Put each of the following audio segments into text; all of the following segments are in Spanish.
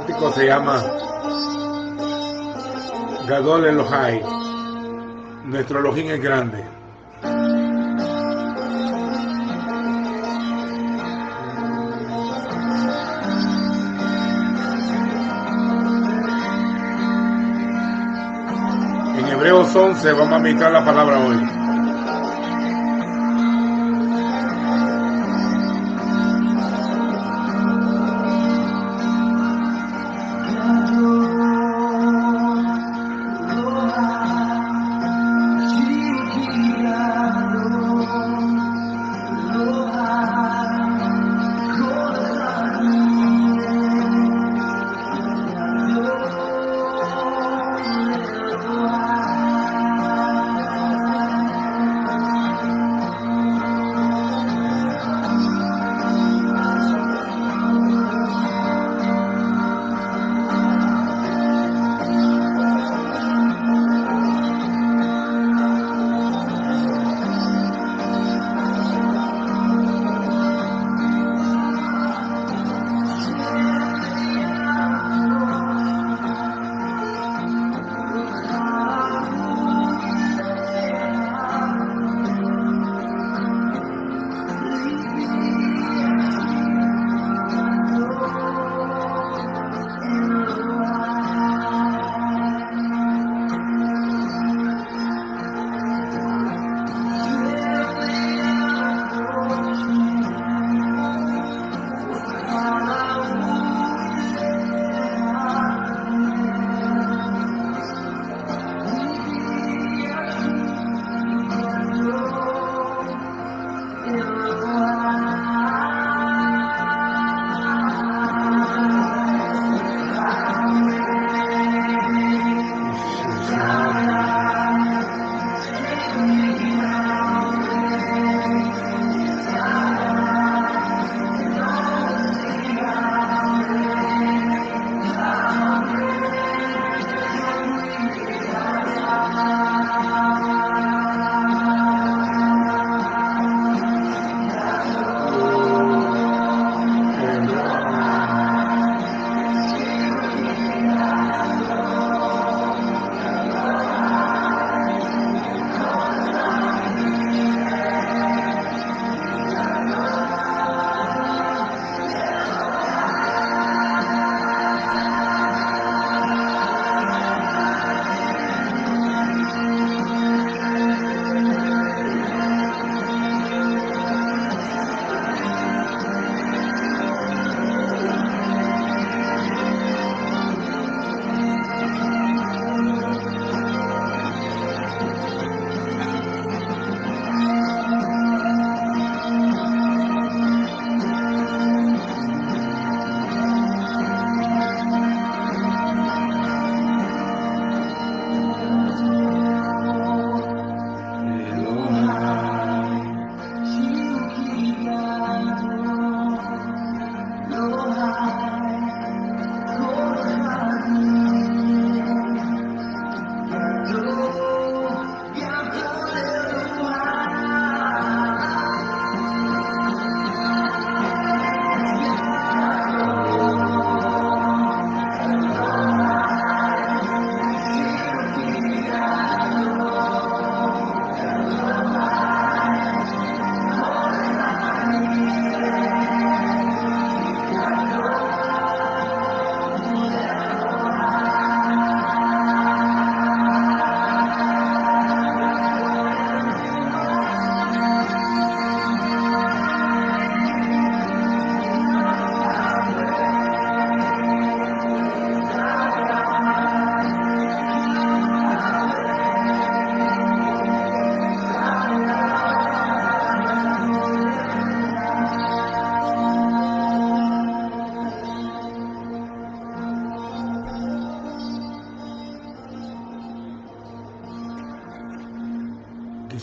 cántico se llama Gadol Elohai, nuestro Elohim es grande. En Hebreos 11 vamos a meditar la palabra hoy.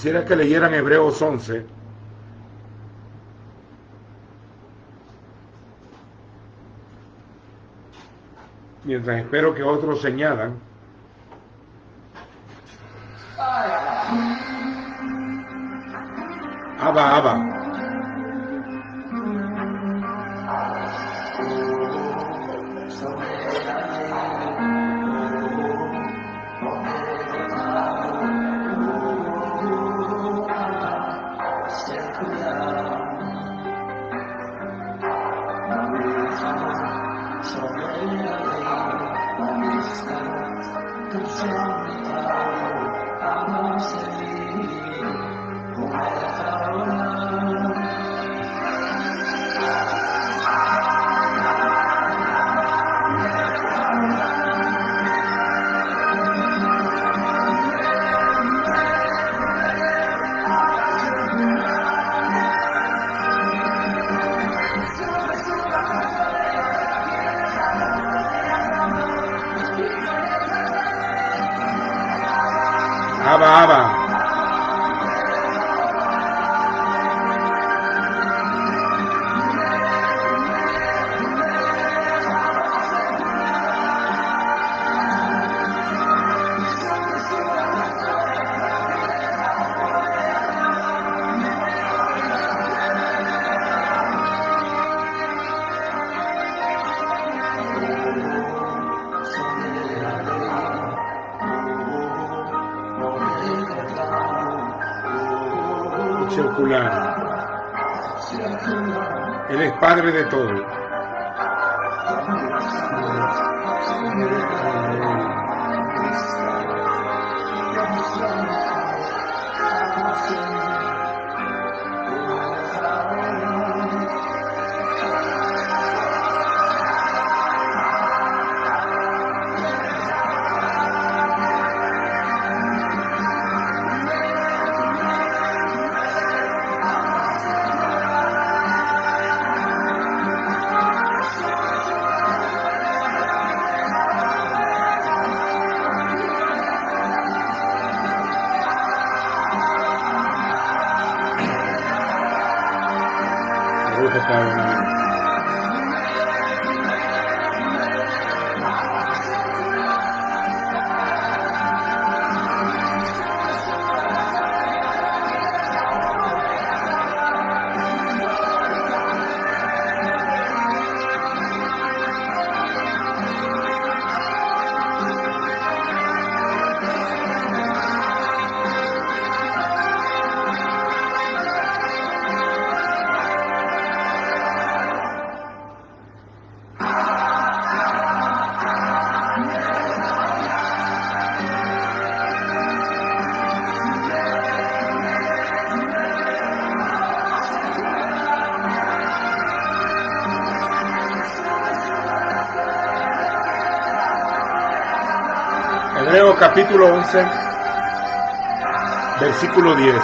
Quisiera que leyeran Hebreos 11. Mientras espero que otros señalan. Abba. alaba. Circular. Él es Padre de todo. Hebreos capítulo 11, versículo 10.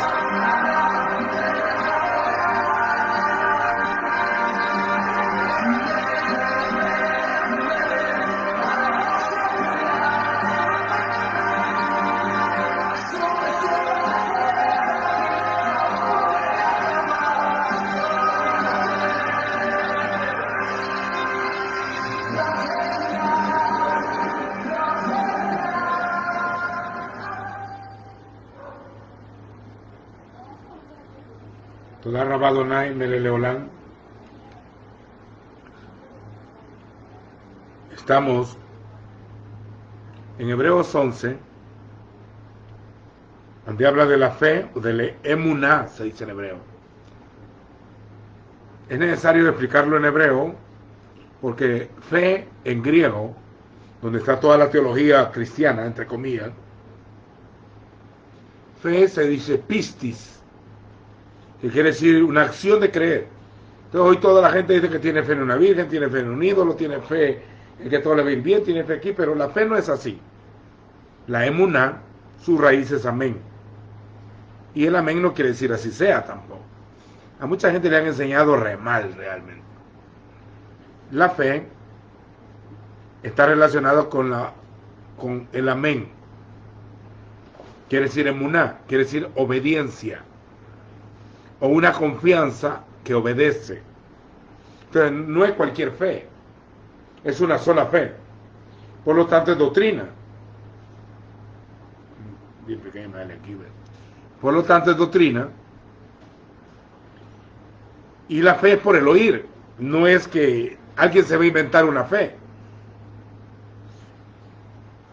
Toda Rabadonai Meleleolán. Estamos en Hebreos 11, donde habla de la fe, o de emuná, se dice en hebreo. Es necesario explicarlo en hebreo, porque fe en griego, donde está toda la teología cristiana, entre comillas, fe se dice pistis, que quiere decir una acción de creer. Entonces hoy toda la gente dice que tiene fe en una virgen, tiene fe en un ídolo, tiene fe en que todo le va bien, tiene fe aquí, pero la fe no es así. La emuná, su raíz es amén. Y el amén no quiere decir así sea tampoco. A mucha gente le han enseñado re mal realmente. La fe está relacionada con el amén. Quiere decir emuná, quiere decir obediencia, o una confianza que obedece. Entonces no es cualquier fe, es una sola fe. Por lo tanto es doctrina. Bien pequeña aquí. Por lo tanto es doctrina. Y la fe es por el oír. No es que alguien se va a inventar una fe.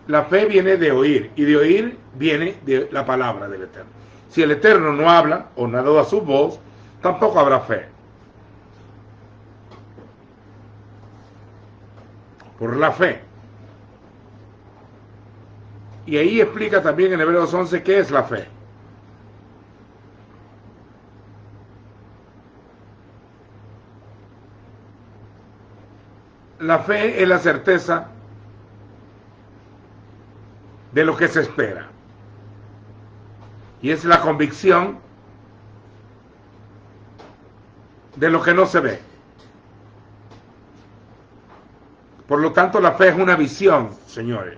La fe viene de oír, y de oír viene de la palabra del Eterno. Si el Eterno no habla o no da su voz, tampoco habrá fe. Por la fe. Y ahí explica también en Hebreos 11 qué es la fe. La fe es la certeza de lo que se espera. Y es la convicción de lo que no se ve. Por lo tanto, la fe es una visión, señores.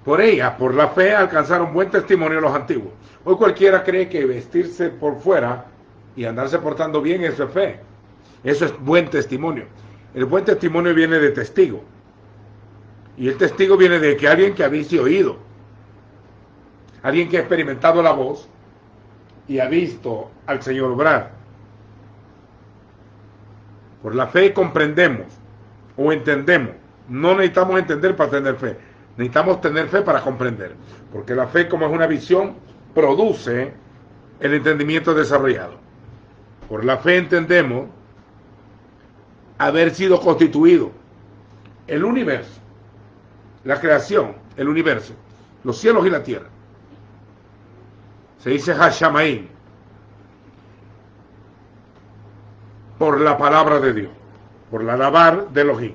Por ella, por la fe, alcanzaron buen testimonio los antiguos. Hoy cualquiera cree que vestirse por fuera y andarse portando bien, eso es fe. Eso es buen testimonio. El buen testimonio viene de testigo. Y el testigo viene de que alguien que ha visto y oído. Alguien que ha experimentado la voz y ha visto al Señor obrar. Por la fe comprendemos o entendemos. No necesitamos entender para tener fe. Necesitamos tener fe para comprender. Porque la fe, como es una visión, produce el entendimiento desarrollado. Por la fe entendemos haber sido constituido el universo, la creación, el universo, los cielos y la tierra. Se dice Hashamaim, por la palabra de Dios, por la lavar de Elohim.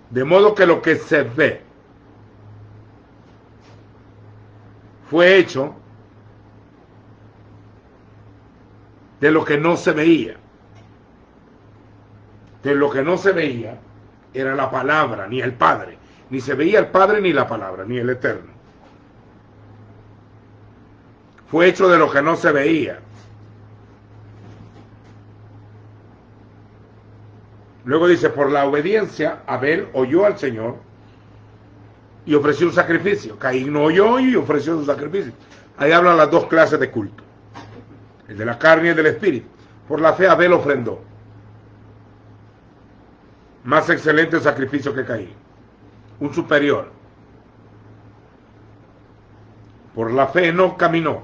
De modo que lo que se ve fue hecho de lo que no se veía. De lo que no se veía era la palabra, ni el Padre. Ni se veía el Padre ni la palabra, ni el Eterno. Fue hecho de lo que no se veía. Luego dice, por la obediencia, Abel oyó al Señor y ofreció un sacrificio. Caín no oyó y ofreció su sacrificio. Ahí hablan las dos clases de culto. El de la carne y el del espíritu. Por la fe Abel ofrendó. Más excelente sacrificio que Caín. Un superior. Por la fe no caminó.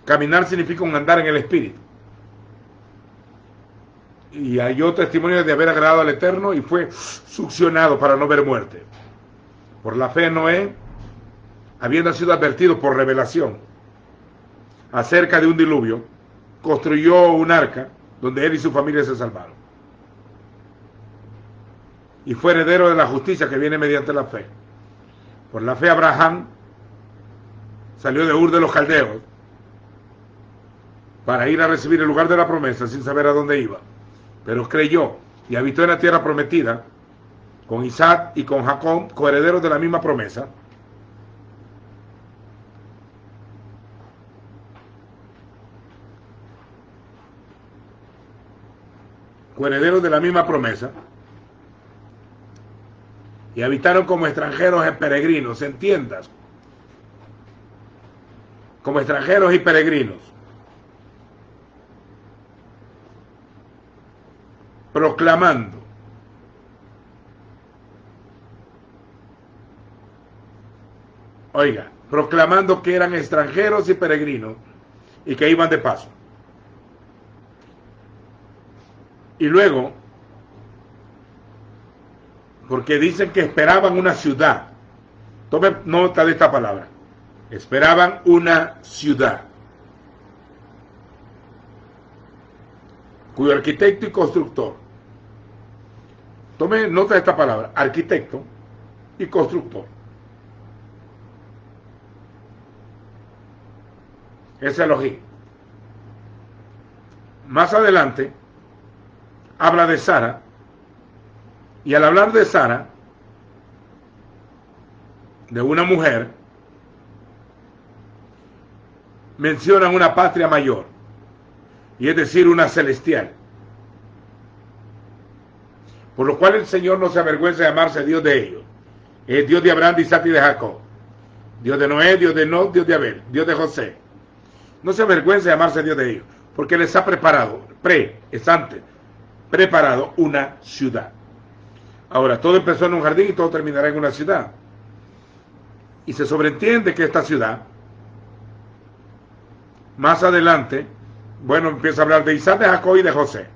Caminar significa un andar en el espíritu. Y halló testimonio de haber agradado al Eterno y fue succionado para no ver muerte. Por la fe Noé, habiendo sido advertido por revelación acerca de un diluvio, construyó un arca donde él y su familia se salvaron. Y fue heredero de la justicia que viene mediante la fe. Por la fe Abraham salió de Ur de los Caldeos para ir a recibir el lugar de la promesa sin saber a dónde iba. Pero creyó y habitó en la tierra prometida con Isaac y con Jacob, coherederos de la misma promesa. Coherederos de la misma promesa. Y habitaron como extranjeros y peregrinos, entiendas. Como extranjeros y peregrinos. Proclamando proclamando que eran extranjeros y peregrinos y que iban de paso. Y luego, porque dicen que esperaban una ciudad. Tome nota de esta palabra. Esperaban una ciudad cuyo arquitecto y constructor. Tome nota de esta palabra, arquitecto y constructor. Es Elohim. Más adelante, habla de Sara, y al hablar de Sara, de una mujer, menciona una patria mayor, y es decir, una celestial. Por lo cual el Señor no se avergüenza de llamarse Dios de ellos. Es Dios de Abraham, de Isaac y de Jacob. Dios de Noé, Dios de Enoc, Dios de Abel, Dios de José. No se avergüenza de llamarse Dios de ellos, porque les ha preparado, preparado una ciudad. Ahora, todo empezó en un jardín y todo terminará en una ciudad. Y se sobreentiende que esta ciudad, más adelante, empieza a hablar de Isaac, de Jacob y de José,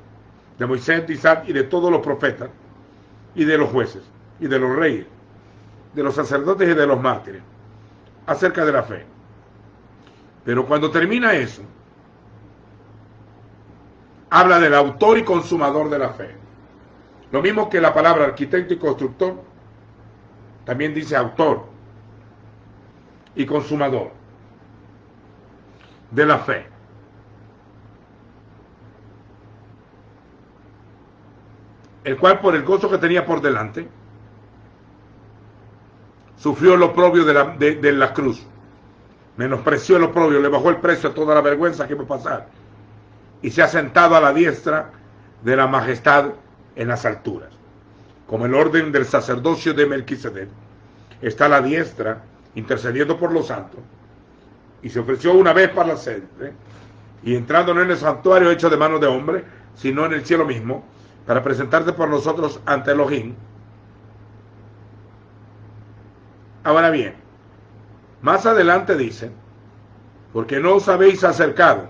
de Moisés, de Isaac y de todos los profetas, y de los jueces, y de los reyes, de los sacerdotes y de los mártires, acerca de la fe. Pero cuando termina eso, habla del autor y consumador de la fe. Lo mismo que la palabra arquitecto y constructor, también dice autor y consumador de la fe. El cual por el gozo que tenía por delante, sufrió el oprobio de la cruz, menospreció el oprobio, le bajó el precio a toda la vergüenza que iba a pasar, y se ha sentado a la diestra de la majestad en las alturas. Como el orden del sacerdocio de Melquisedec está a la diestra, intercediendo por los santos, y se ofreció una vez para siempre, y entrando no en el santuario hecho de manos de hombre, sino en el cielo mismo, para presentarse por nosotros ante Elohim. Ahora bien, más adelante dice, porque no os habéis acercado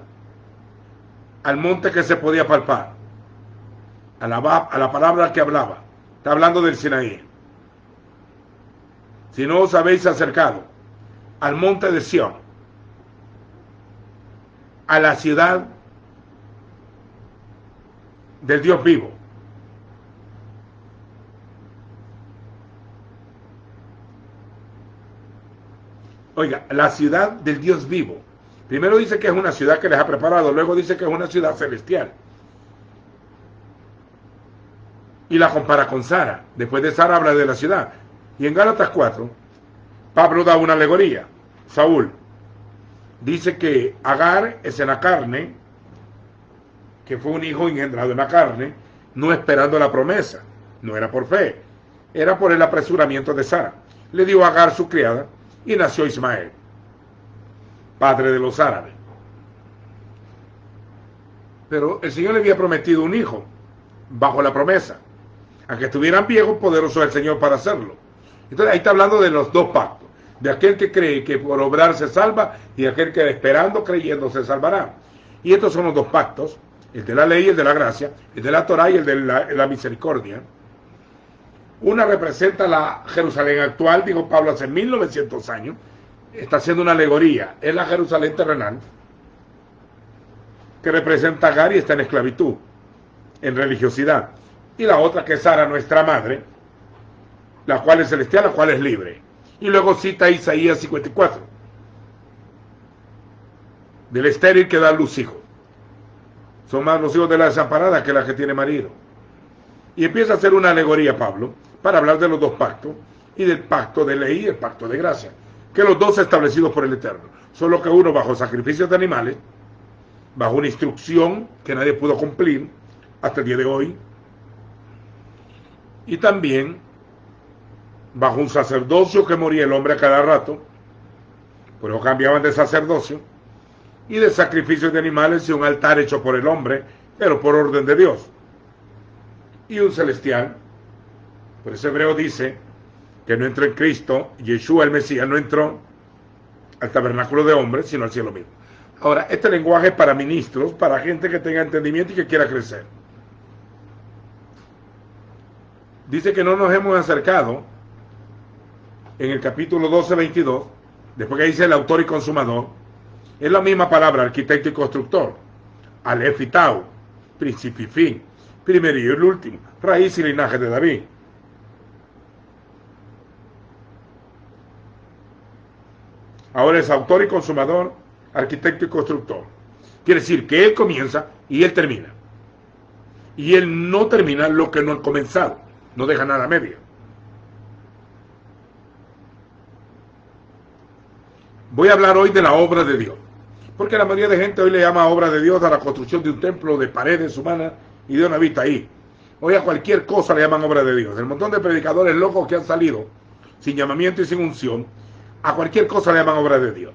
al monte que se podía palpar, a la palabra que hablaba, está hablando del Sinaí, si no os habéis acercado al monte de Sión, a la ciudad del Dios vivo. Oiga, la ciudad del Dios vivo. Primero dice que es una ciudad que les ha preparado, luego dice que es una ciudad celestial. Y la compara con Sara. Después de Sara habla de la ciudad. Y en Gálatas 4, Pablo da una alegoría. Saúl dice que Agar es en la carne, que fue un hijo engendrado en la carne, no esperando la promesa. No era por fe, era por el apresuramiento de Sara. Le dio a Agar su criada y nació Ismael, padre de los árabes. Pero el Señor le había prometido un hijo, bajo la promesa. Aunque estuvieran viejos, poderoso es el Señor para hacerlo. Entonces ahí está hablando de los dos pactos. De aquel que cree que por obrar se salva y aquel que esperando, creyendo se salvará. Y estos son los dos pactos, el de la ley y el de la gracia, el de la Torah y el de la misericordia. Una representa la Jerusalén actual, dijo Pablo hace 1900 años, está haciendo una alegoría, es la Jerusalén terrenal, que representa a Agar y está en esclavitud, en religiosidad. Y la otra que es Sara, nuestra madre, la cual es celestial, la cual es libre. Y luego cita Isaías 54, del estéril que da a luz hijos. Son más los hijos de la desamparada que la que tiene marido. Y empieza a hacer una alegoría Pablo, para hablar de los dos pactos, y del pacto de ley y el pacto de gracia, que los dos establecidos por el Eterno, solo que uno bajo sacrificios de animales, bajo una instrucción que nadie pudo cumplir hasta el día de hoy, y también bajo un sacerdocio que moría el hombre a cada rato, por eso cambiaban de sacerdocio, y de sacrificios de animales y un altar hecho por el hombre, pero por orden de Dios, y un celestial. Por eso Hebreo dice que no entró en Cristo, Yeshua el Mesías no entró al tabernáculo de hombres, sino al cielo mismo. Ahora, este lenguaje es para ministros, para gente que tenga entendimiento y que quiera crecer. Dice que no nos hemos acercado en el capítulo 12, 22, después que dice el autor y consumador, es la misma palabra, arquitecto y constructor, Alef y Tau, principio y fin, primero y el último, raíz y linaje de David. Ahora es autor y consumador, arquitecto y constructor. Quiere decir que él comienza y él termina. Y él no termina lo que no ha comenzado, no deja nada a medio. Voy a hablar hoy de la obra de Dios, porque la mayoría de gente hoy le llama obra de Dios a la construcción de un templo de paredes humanas y de una vista ahí. Hoy a cualquier cosa le llaman obra de Dios. El montón de predicadores locos que han salido sin llamamiento y sin unción, a cualquier cosa le llaman obra de Dios.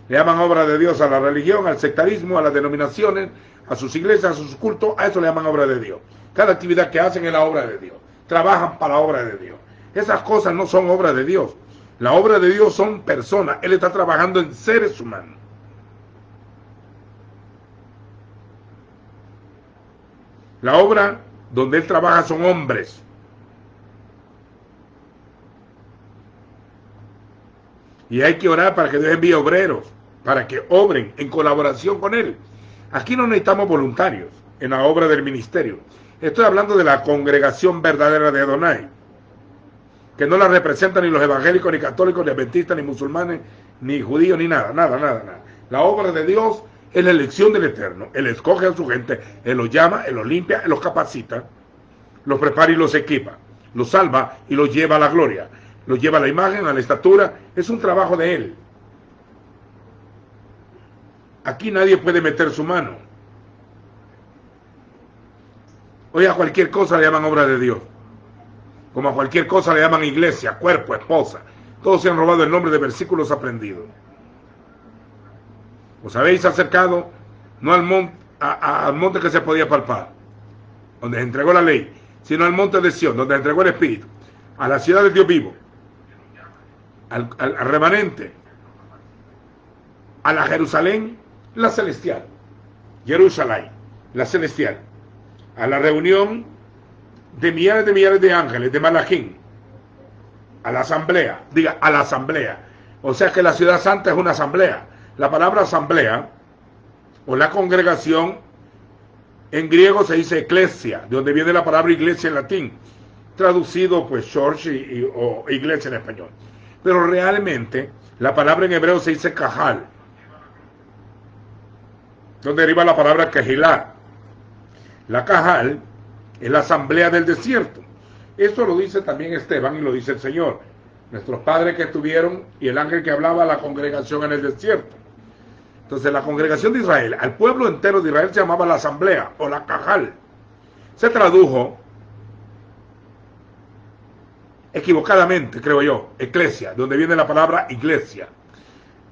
Le llaman obra de Dios a la religión, al sectarismo, a las denominaciones, a sus iglesias, a sus cultos, a eso le llaman obra de Dios. Cada actividad que hacen es la obra de Dios. Trabajan para la obra de Dios. Esas cosas no son obra de Dios. La obra de Dios son personas. Él está trabajando en seres humanos. La obra donde Él trabaja son hombres. Y hay que orar para que Dios envíe obreros, para que obren en colaboración con Él. Aquí no necesitamos voluntarios en la obra del ministerio. Estoy hablando de la congregación verdadera de Adonai, que no la representan ni los evangélicos, ni católicos, ni adventistas, ni musulmanes, ni judíos, ni nada. La obra de Dios es la elección del Eterno. Él escoge a su gente, Él los llama, Él los limpia, Él los capacita, los prepara y los equipa, los salva y los lleva a la gloria. lo lleva a la imagen, a la estatura, es un trabajo de él. Aquí nadie puede meter su mano. Hoy a cualquier cosa le llaman obra de Dios. Como a cualquier cosa le llaman iglesia, cuerpo, esposa. Todos se han robado el nombre de versículos aprendidos. Os habéis acercado no al monte que se podía palpar, donde se entregó la ley, sino al monte de Sión, donde se entregó el Espíritu, a la ciudad del Dios vivo, al remanente, a la Jerusalén, la celestial, Jerusalén, la celestial, a la reunión de millares de ángeles, de Malachim, a la asamblea, diga, a la asamblea. O sea que la ciudad santa es una asamblea. La palabra asamblea, o la congregación, en griego se dice eclesia, de donde viene la palabra iglesia en latín, traducido pues church o iglesia en español. Pero realmente la palabra en hebreo se dice cajal, donde deriva la palabra kehilá. La cajal es la asamblea del desierto. Esto lo dice también Esteban y lo dice el Señor. Nuestros padres que estuvieron y el ángel que hablaba a la congregación en el desierto. Entonces la congregación de Israel, al pueblo entero de Israel se llamaba la asamblea o la cajal. Se tradujo equivocadamente, creo yo, eclesia, donde viene la palabra iglesia.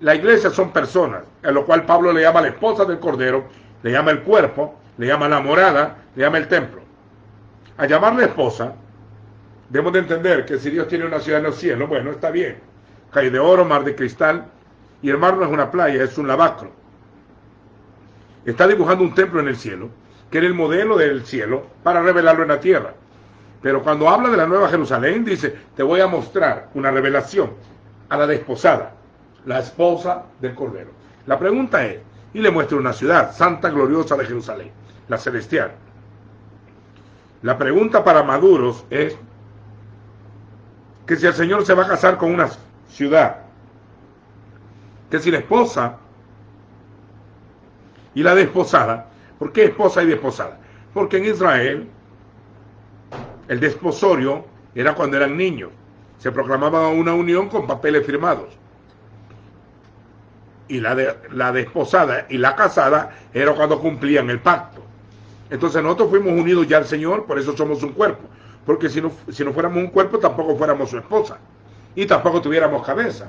La iglesia son personas, a lo cual Pablo le llama la esposa del Cordero, le llama el cuerpo, le llama la morada, le llama el templo. A llamarle esposa, debemos de entender que si Dios tiene una ciudad en los cielos, bueno, está bien. Calle de oro, mar de cristal, y el mar no es una playa, es un lavacro. Está dibujando un templo en el cielo, que era el modelo del cielo, para revelarlo en la tierra. Pero cuando habla de la Nueva Jerusalén, dice, te voy a mostrar una revelación a la desposada, la esposa del Cordero. La pregunta es, y le muestra una ciudad santa, gloriosa de Jerusalén, la celestial. La pregunta para maduros es que si el Señor se va a casar con una ciudad, que si la esposa y la desposada, ¿por qué esposa y desposada? Porque en Israel el desposorio era cuando eran niños, se proclamaba una unión con papeles firmados, y la desposada y la casada era cuando cumplían el pacto. Entonces nosotros fuimos unidos ya al Señor, por eso somos un cuerpo, porque si no fuéramos un cuerpo tampoco fuéramos su esposa y tampoco tuviéramos cabeza.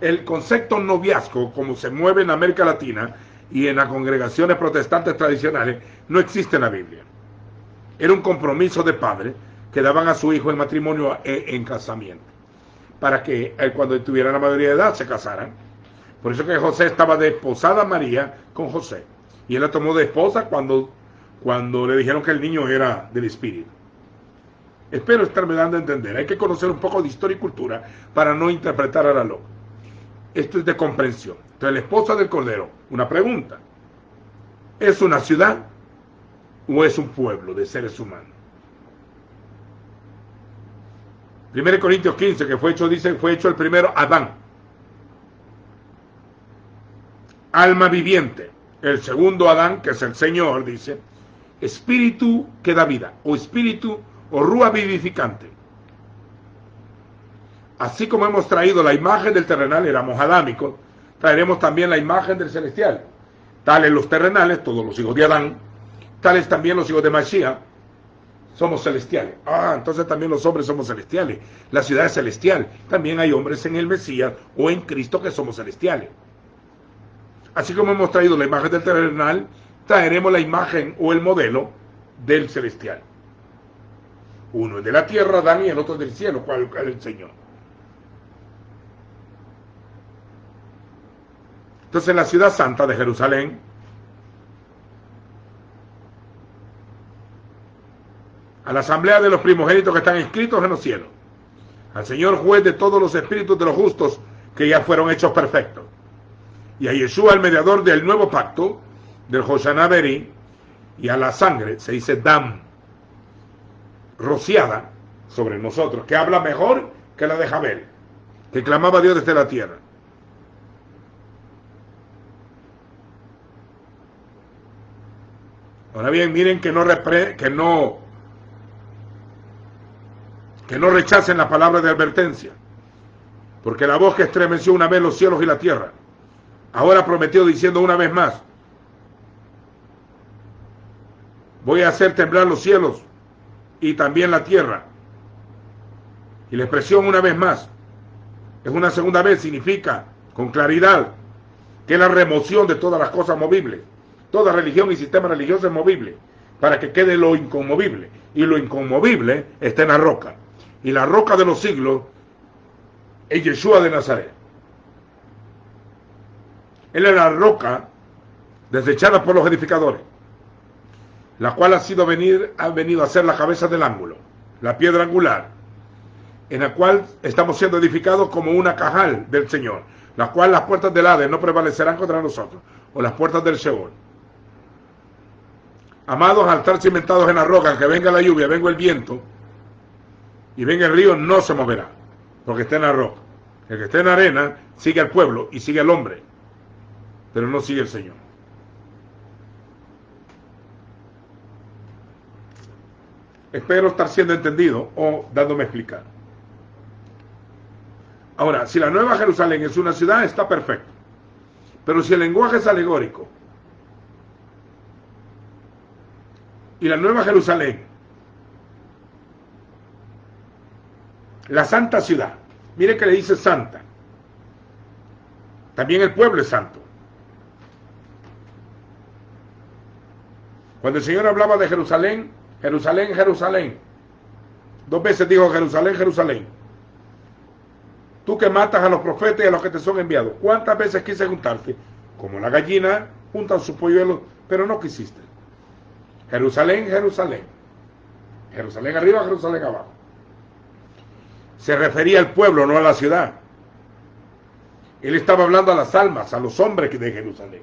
El concepto noviazgo, como se mueve en América Latina y en las congregaciones protestantes tradicionales, no existe en la Biblia. Era un compromiso de padres que daban a su hijo en matrimonio en casamiento, para que cuando tuvieran la mayoría de edad se casaran. Por eso que José estaba desposada a María con José, y él la tomó de esposa cuando le dijeron que el niño era del Espíritu. Espero estarme dando a entender. Hay que conocer un poco de historia y cultura para no interpretar a la loca. Esto es de comprensión. Entonces, la esposa del Cordero, una pregunta: ¿es una ciudad o es un pueblo de seres humanos? 1 Corintios 15, que fue hecho el primero Adán, alma viviente. El segundo Adán, que es el Señor, dice espíritu que da vida, o espíritu o rúa vivificante. Así como hemos traído la imagen del terrenal, éramos adámicos, traeremos también la imagen del celestial. Tales los terrenales, todos los hijos de Adán, tales también los hijos de Mashiach, somos celestiales. Entonces también los hombres somos celestiales. La ciudad es celestial. También hay hombres en el Mesías o en Cristo que somos celestiales. Así como hemos traído la imagen del terrenal, traeremos la imagen o el modelo del celestial. Uno es de la tierra, Adán, y el otro del cielo, ¿cuál es el Señor? Entonces la ciudad santa de Jerusalén, a la asamblea de los primogénitos que están inscritos en los cielos, al Señor juez de todos los espíritus de los justos que ya fueron hechos perfectos, y a Yeshua, el mediador del nuevo pacto, del Hoshana Beri, y a la sangre, se dice Dam, rociada sobre nosotros, que habla mejor que la de Jabel, que clamaba a Dios desde la tierra. Ahora bien, miren que no que no rechacen la palabra de advertencia, porque la voz que estremeció una vez los cielos y la tierra, ahora prometió diciendo una vez más, voy a hacer temblar los cielos y también la tierra. Y la expresión una vez más, es una segunda vez, significa con claridad que es la remoción de todas las cosas movibles. Toda religión y sistema religioso es movible, para que quede lo inconmovible. Y lo inconmovible está en la roca. Y la roca de los siglos es Yeshua de Nazaret. Él es la roca desechada por los edificadores, la cual ha venido a ser la cabeza del ángulo, la piedra angular, en la cual estamos siendo edificados como una cajal del Señor, la cual las puertas del Hades no prevalecerán contra nosotros, o las puertas del Sheol. Amados, al estar cimentados en la roca, que venga la lluvia, venga el viento, y venga el río, no se moverá, porque está en la roca. El que está en la arena, sigue al pueblo y sigue al hombre, pero no sigue el Señor. Espero estar siendo entendido o dándome a explicar. Ahora, si la Nueva Jerusalén es una ciudad, está perfecto. Pero si el lenguaje es alegórico y la Nueva Jerusalén, la santa ciudad, mire que le dice santa, también el pueblo es santo. Cuando el Señor hablaba de Jerusalén, Jerusalén, Jerusalén, 2 veces dijo Jerusalén, Jerusalén, tú que matas a los profetas y a los que te son enviados. ¿Cuántas veces quise juntarte? Como la gallina juntan sus polluelos, pero no quisiste. Jerusalén, Jerusalén, Jerusalén arriba, Jerusalén abajo. Se refería al pueblo, no a la ciudad. Él estaba hablando a las almas, a los hombres de Jerusalén.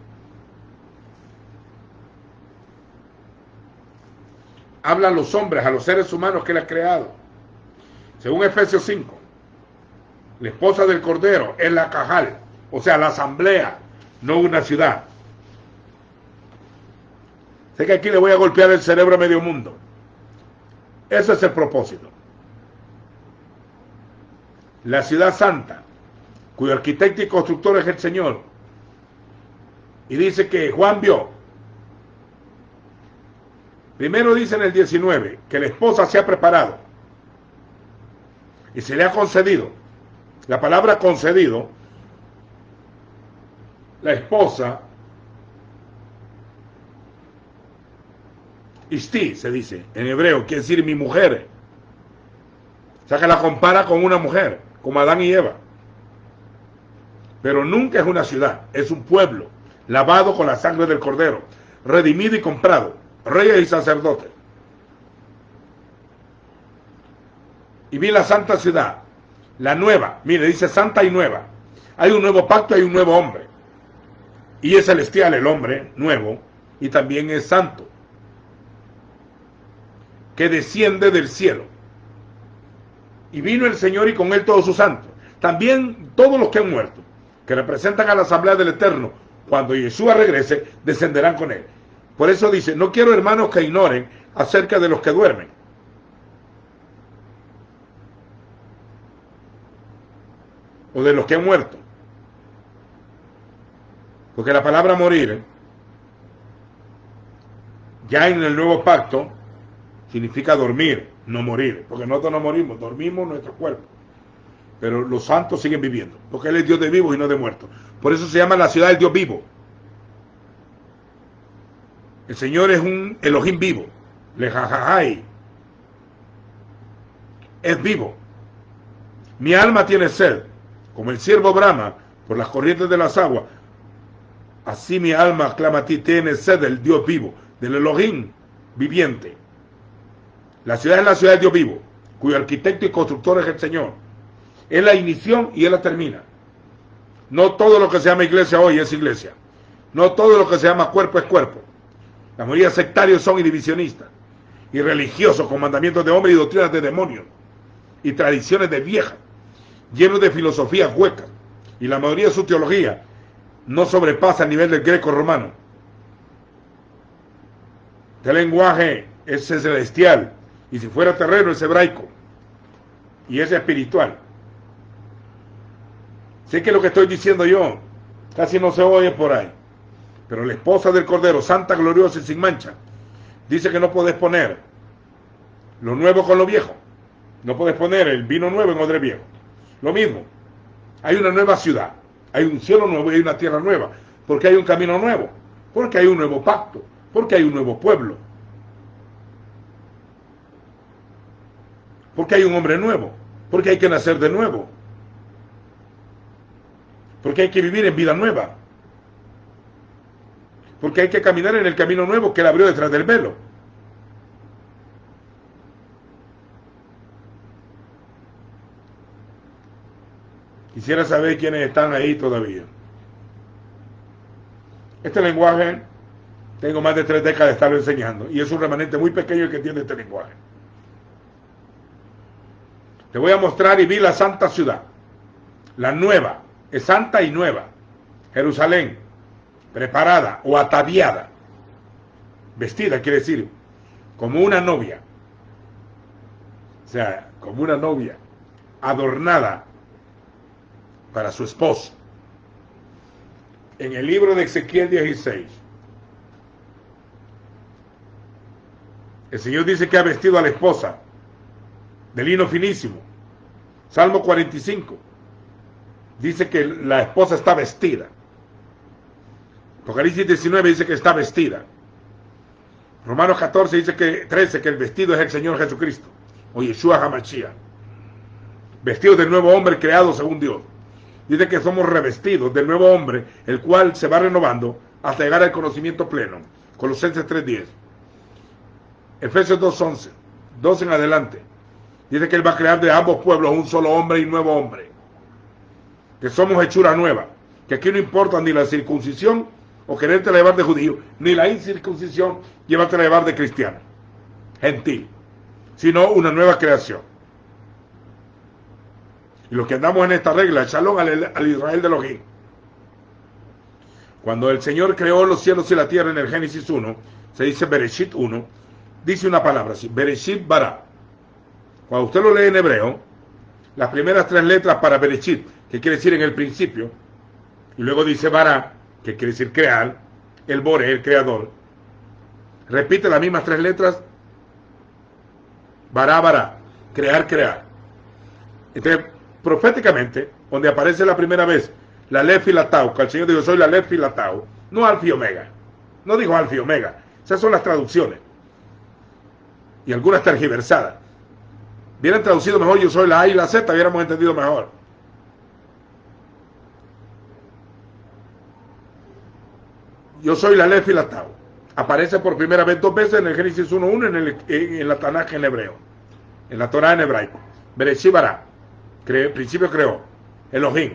Habla a los hombres, a los seres humanos que él ha creado. Según Efesios 5, la esposa del Cordero es la cajal, o sea, la asamblea, no una ciudad. Sé que aquí le voy a golpear el cerebro a medio mundo. Ese es el propósito. La ciudad santa, cuyo arquitecto y constructor es el Señor. Y dice que Juan vio. Primero dice en el 19 que la esposa se ha preparado y se le ha concedido. La palabra concedido, la esposa, isti se dice en hebreo, quiere decir mi mujer. O sea que la compara con una mujer, como Adán y Eva. Pero nunca es una ciudad, es un pueblo, lavado con la sangre del Cordero, redimido y comprado, reyes y sacerdotes. Y vi la santa ciudad, la nueva, mire, dice santa y nueva. Hay un nuevo pacto, hay un nuevo hombre. Y es celestial el hombre nuevo, y también es santo, que desciende del cielo. Y vino el Señor y con él todos sus santos. También todos los que han muerto, que representan a la asamblea del Eterno, cuando Yeshua regrese, descenderán con él. Por eso dice, no quiero hermanos que ignoren acerca de los que duermen. O de los que han muerto. Porque la palabra morir, ya en el nuevo pacto, significa dormir, no morir. Porque nosotros no morimos, dormimos nuestro cuerpo. Pero los santos siguen viviendo. Porque Él es Dios de vivos y no de muertos. Por eso se llama la ciudad del Dios vivo. El Señor es un Elohim vivo. Lejajajai. Es vivo. Mi alma tiene sed. Como el ciervo brama por las corrientes de las aguas, así mi alma clama a ti, tiene sed del Dios vivo, del Elohim viviente. La ciudad es la ciudad del Dios vivo, cuyo arquitecto y constructor es el Señor. Él la inició y Él la termina. No todo lo que se llama iglesia hoy es iglesia. No todo lo que se llama cuerpo es cuerpo. La mayoría de sectarios son y divisionistas, y religiosos con mandamientos de hombres y doctrinas de demonios, y tradiciones de viejas, llenos de filosofías huecas, y la mayoría de su teología no sobrepasa el nivel del greco-romano. Este lenguaje es celestial, y si fuera terreno es hebraico. y es espiritual. Sé que lo que estoy diciendo yo casi no se oye por ahí, pero la esposa del Cordero, santa, gloriosa y sin mancha, dice que no puedes poner lo nuevo con lo viejo. No puedes poner el vino nuevo en odre viejo. Lo mismo, hay una nueva ciudad, hay un cielo nuevo y hay una tierra nueva, porque hay un camino nuevo, porque hay un nuevo pacto, porque hay un nuevo pueblo, porque hay un hombre nuevo, porque hay que nacer de nuevo, porque hay que vivir en vida nueva, porque hay que caminar en el camino nuevo que él abrió detrás del velo. Quisiera saber quiénes están ahí todavía. Este lenguaje, tengo más de 3 décadas de estarlo enseñando, y es un remanente muy pequeño el que entiende este lenguaje. Te voy a mostrar y vi la santa ciudad, la nueva, es santa y nueva, Jerusalén, preparada o ataviada, vestida, quiere decir, como una novia, o sea, como una novia, adornada para su esposo. En el libro de Ezequiel 16, el Señor dice que ha vestido a la esposa de lino finísimo. Salmo 45 dice que la esposa está vestida. Apocalipsis 19 dice que está vestida. Romanos 14 dice que 13 que el vestido es el Señor Jesucristo, o Yeshua HaMashiach, vestidos del nuevo hombre creado según Dios. Dice que somos revestidos del nuevo hombre, el cual se va renovando hasta llegar al conocimiento pleno. Colosenses 3:10. Efesios 2:11. 2 en adelante. Dice que él va a crear de ambos pueblos un solo hombre y nuevo hombre. Que somos hechura nueva. Que aquí no importa ni la circuncisión o quererte llevar de judío, ni la incircuncisión llevarte a llevar de cristiano, gentil, sino una nueva creación. Y los que andamos en esta regla, shalom al Israel de Elohim. Cuando el Señor creó los cielos y la tierra en el Génesis 1, se dice Bereshit 1, dice una palabra así, Bereshit bara. Cuando usted lo lee en hebreo, las primeras 3 letras para Bereshit, que quiere decir en el principio, y luego dice bara, que quiere decir crear, el Bore, el creador, repite las mismas 3 letras, bara, crear, crear. Entonces, proféticamente, donde aparece la primera vez la Aleph y la Tau, que el Señor dijo, soy la Aleph y la Tau, no Alfa y Omega, no dijo Alfa y Omega, esas son las traducciones, y algunas tergiversadas. Hubieran traducido mejor, yo soy la A y la Z, hubiéramos entendido mejor. Yo soy la Aleph y la Tau. Aparece por primera vez 2 veces en el Génesis 1:1 en la Tanaj en hebreo, en la Torah en hebraico. Bereshit bara. Principio creó Elohim,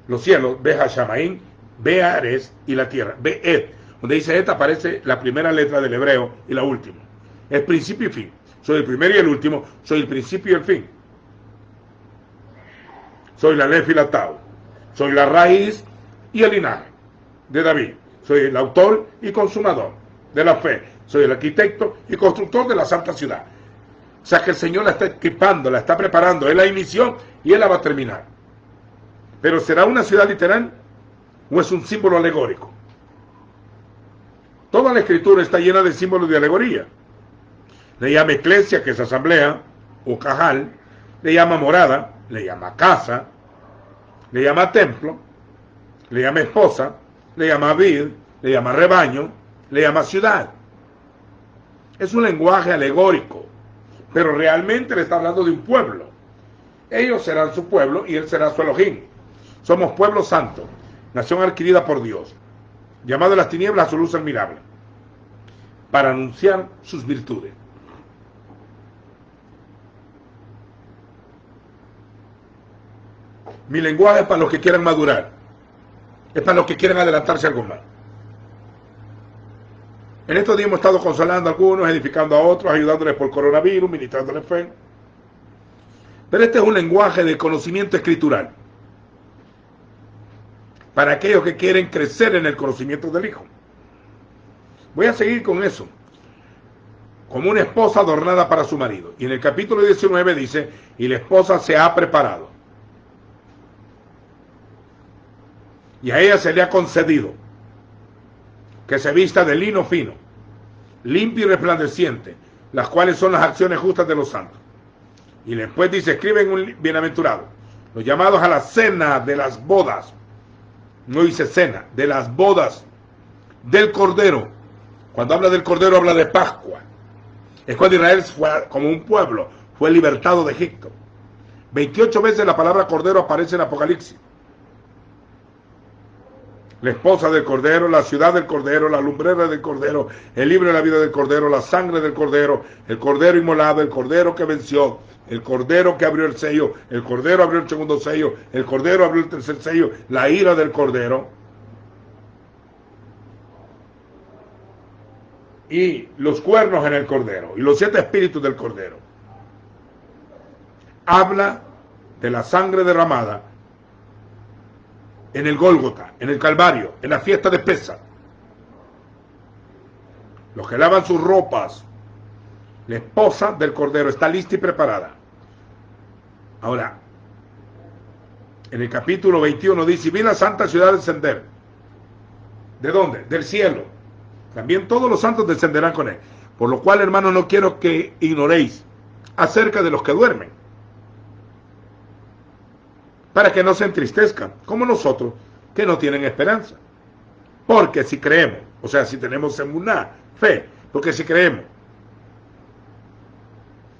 los cielos, Beha Shamaim, Beares y la tierra, Be'et. Donde dice Et aparece la primera letra del hebreo y la última. Es principio y fin. Soy el primero y el último, soy el principio y el fin. Soy la Aleph y la Tau. Soy la raíz y el linaje de David. Soy el autor y consumador de la fe. Soy el arquitecto y constructor de la santa ciudad. O sea que el Señor la está equipando, la está preparando, Él la inició y Él la va a terminar. Pero ¿será una ciudad literal o es un símbolo alegórico? Toda la escritura está llena de símbolos de alegoría. Le llama iglesia, que es asamblea, o cajal, le llama morada, le llama casa, le llama templo, le llama esposa, le llama vid, le llama rebaño, le llama ciudad. Es un lenguaje alegórico. Pero realmente le está hablando de un pueblo. Ellos serán su pueblo y él será su Elohim. Somos pueblo santo, nación adquirida por Dios, llamado de las tinieblas a su luz admirable, para anunciar sus virtudes. Mi lenguaje es para los que quieran madurar, es para los que quieren adelantarse algo más. En estos días hemos estado consolando a algunos, edificando a otros, ayudándoles por coronavirus, ministrándoles fe. Pero este es un lenguaje de conocimiento escritural para aquellos que quieren crecer en el conocimiento del Hijo. Voy a seguir con eso. como una esposa adornada para su marido. Y en el capítulo 19 dice, y la esposa se ha preparado. Y a ella se le ha concedido que se vista de lino fino, limpio y resplandeciente, las cuales son las acciones justas de los santos. Y después dice, escriben un bienaventurado, los llamados a la cena de las bodas, no dice cena, de las bodas del Cordero. Cuando habla del Cordero habla de Pascua. Es cuando Israel fue, como un pueblo, fue libertado de Egipto. 28 veces la palabra Cordero aparece en Apocalipsis. La esposa del Cordero, la ciudad del Cordero, la lumbrera del Cordero, el libro de la vida del Cordero, la sangre del Cordero, el Cordero inmolado, el Cordero que venció, el Cordero que abrió el sello, el Cordero abrió el segundo sello, el Cordero abrió el tercer sello, la ira del Cordero. Y los cuernos en el Cordero, y los 7 espíritus del Cordero. Habla de la sangre derramada en el Gólgota, en el Calvario, en la fiesta de Pesa. Los que lavan sus ropas, la esposa del Cordero está lista y preparada. Ahora, en el capítulo 21 dice, y vi la santa ciudad descender. ¿De dónde? Del cielo. También todos los santos descenderán con él. Por lo cual, hermanos, no quiero que ignoréis acerca de los que duermen, para que no se entristezcan, como nosotros, que no tienen esperanza. Porque si creemos, o sea, si tenemos emuná, fe, porque si creemos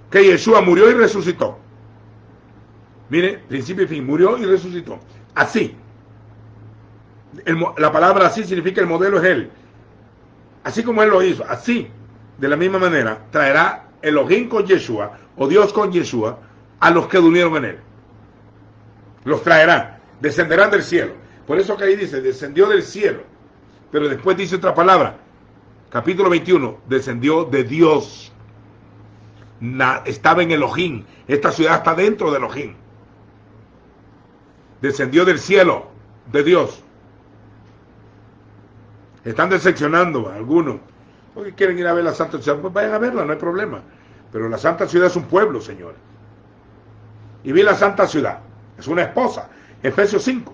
que Yeshua murió y resucitó, mire, principio y fin, murió y resucitó, así, la palabra así significa el modelo es él, así como él lo hizo, así, de la misma manera, traerá Elohim con Yeshua, o Dios con Yeshua, a los que durmieron en él. Los traerá, descenderán del cielo. Por eso que ahí dice, descendió del cielo. Pero después dice otra palabra, capítulo 21, descendió de Dios. Estaba en Elohim. Esta ciudad está dentro de Elohim. Descendió del cielo, de Dios. Están decepcionando a algunos. Porque quieren ir a ver la Santa Ciudad, pues vayan a verla, no hay problema. Pero la Santa Ciudad es un pueblo, señores. Y vi la Santa Ciudad. Es una esposa. Efesios 5.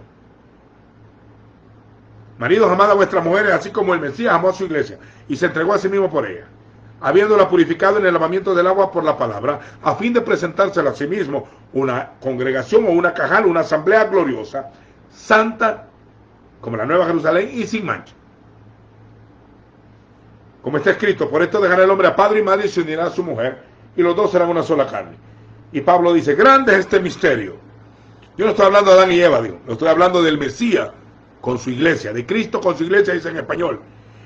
Maridos, amad a vuestras mujeres, así como el Mesías amó a su iglesia, y se entregó a sí mismo por ella, habiéndola purificado en el lavamiento del agua por la palabra, a fin de presentársela a sí mismo una congregación o una cajal, una asamblea gloriosa, santa, como la Nueva Jerusalén, y sin mancha. Como está escrito, por esto dejará el hombre a padre y madre y se unirá a su mujer, y los dos serán una sola carne. Y Pablo dice, grande es este misterio. Yo no estoy hablando de Adán y Eva, digo, no estoy hablando del Mesías con su iglesia, de Cristo con su iglesia, dice en español.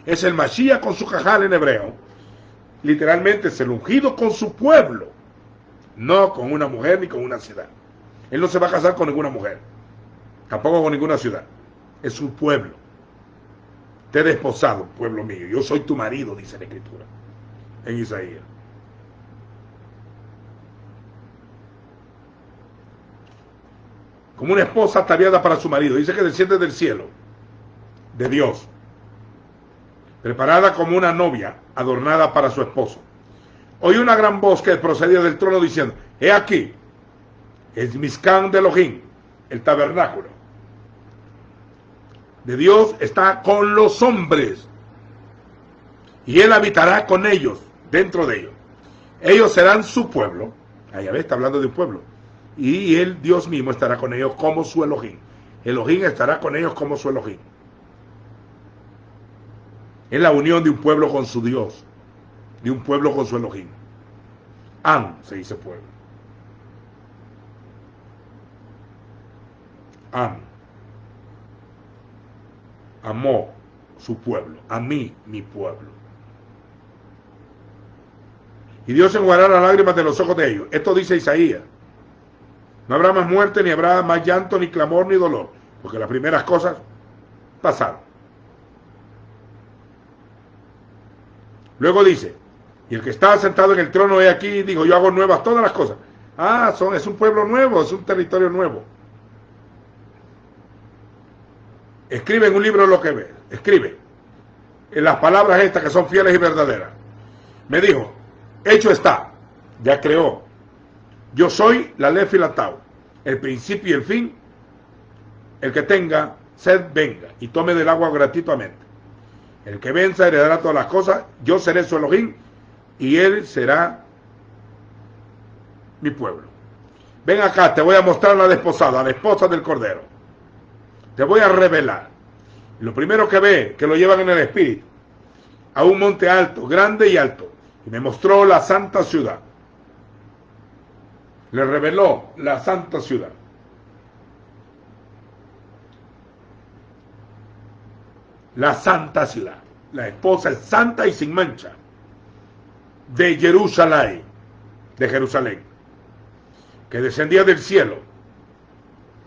Es el Mashiach con su cajal en hebreo. Literalmente es el ungido con su pueblo, no con una mujer ni con una ciudad. Él no se va a casar con ninguna mujer, tampoco con ninguna ciudad. Es su pueblo. Te he desposado, pueblo mío, yo soy tu marido, dice la Escritura, en Isaías. Como una esposa ataviada para su marido, dice que desciende del cielo, de Dios, preparada como una novia, adornada para su esposo. Oí una gran voz que procedía del trono diciendo, he aquí, es Mizcán de Elohim, el tabernáculo de Dios está con los hombres, y él habitará con ellos, dentro de ellos. Ellos serán su pueblo, allá ves, está hablando de un pueblo, y él, Dios mismo, estará con ellos como su Elohim. Elohim estará con ellos como su Elohim. Es la unión de un pueblo con su Dios, de un pueblo con su Elohim. Am, se dice pueblo. Am. Amó su pueblo, a mí, mi pueblo. Y Dios enjugará las lágrimas de los ojos de ellos. Esto dice Isaías. No habrá más muerte, ni habrá más llanto, ni clamor, ni dolor, porque las primeras cosas pasaron. Luego dice, y el que estaba sentado en el trono he aquí, dijo, yo hago nuevas todas las cosas. Ah, es un pueblo nuevo, es un territorio nuevo. Escribe en un libro lo que ve, escribe en las palabras estas que son fieles y verdaderas. Me dijo, Hecho está, ya creó. Yo soy la Aleph y la Tau, el principio y el fin. El que tenga sed, venga y tome del agua gratuitamente. El que venza heredará todas las cosas. Yo seré su Elohim y él será mi pueblo. Ven acá, te voy a mostrar la desposada, la esposa del Cordero. Te voy a revelar. Lo primero que ve, que lo llevan en el espíritu, a un monte alto, grande y alto. Y me mostró la santa ciudad. Le reveló la santa ciudad. La santa ciudad. La esposa es santa y sin mancha. De Jerusalén. De Jerusalén. Que descendía del cielo.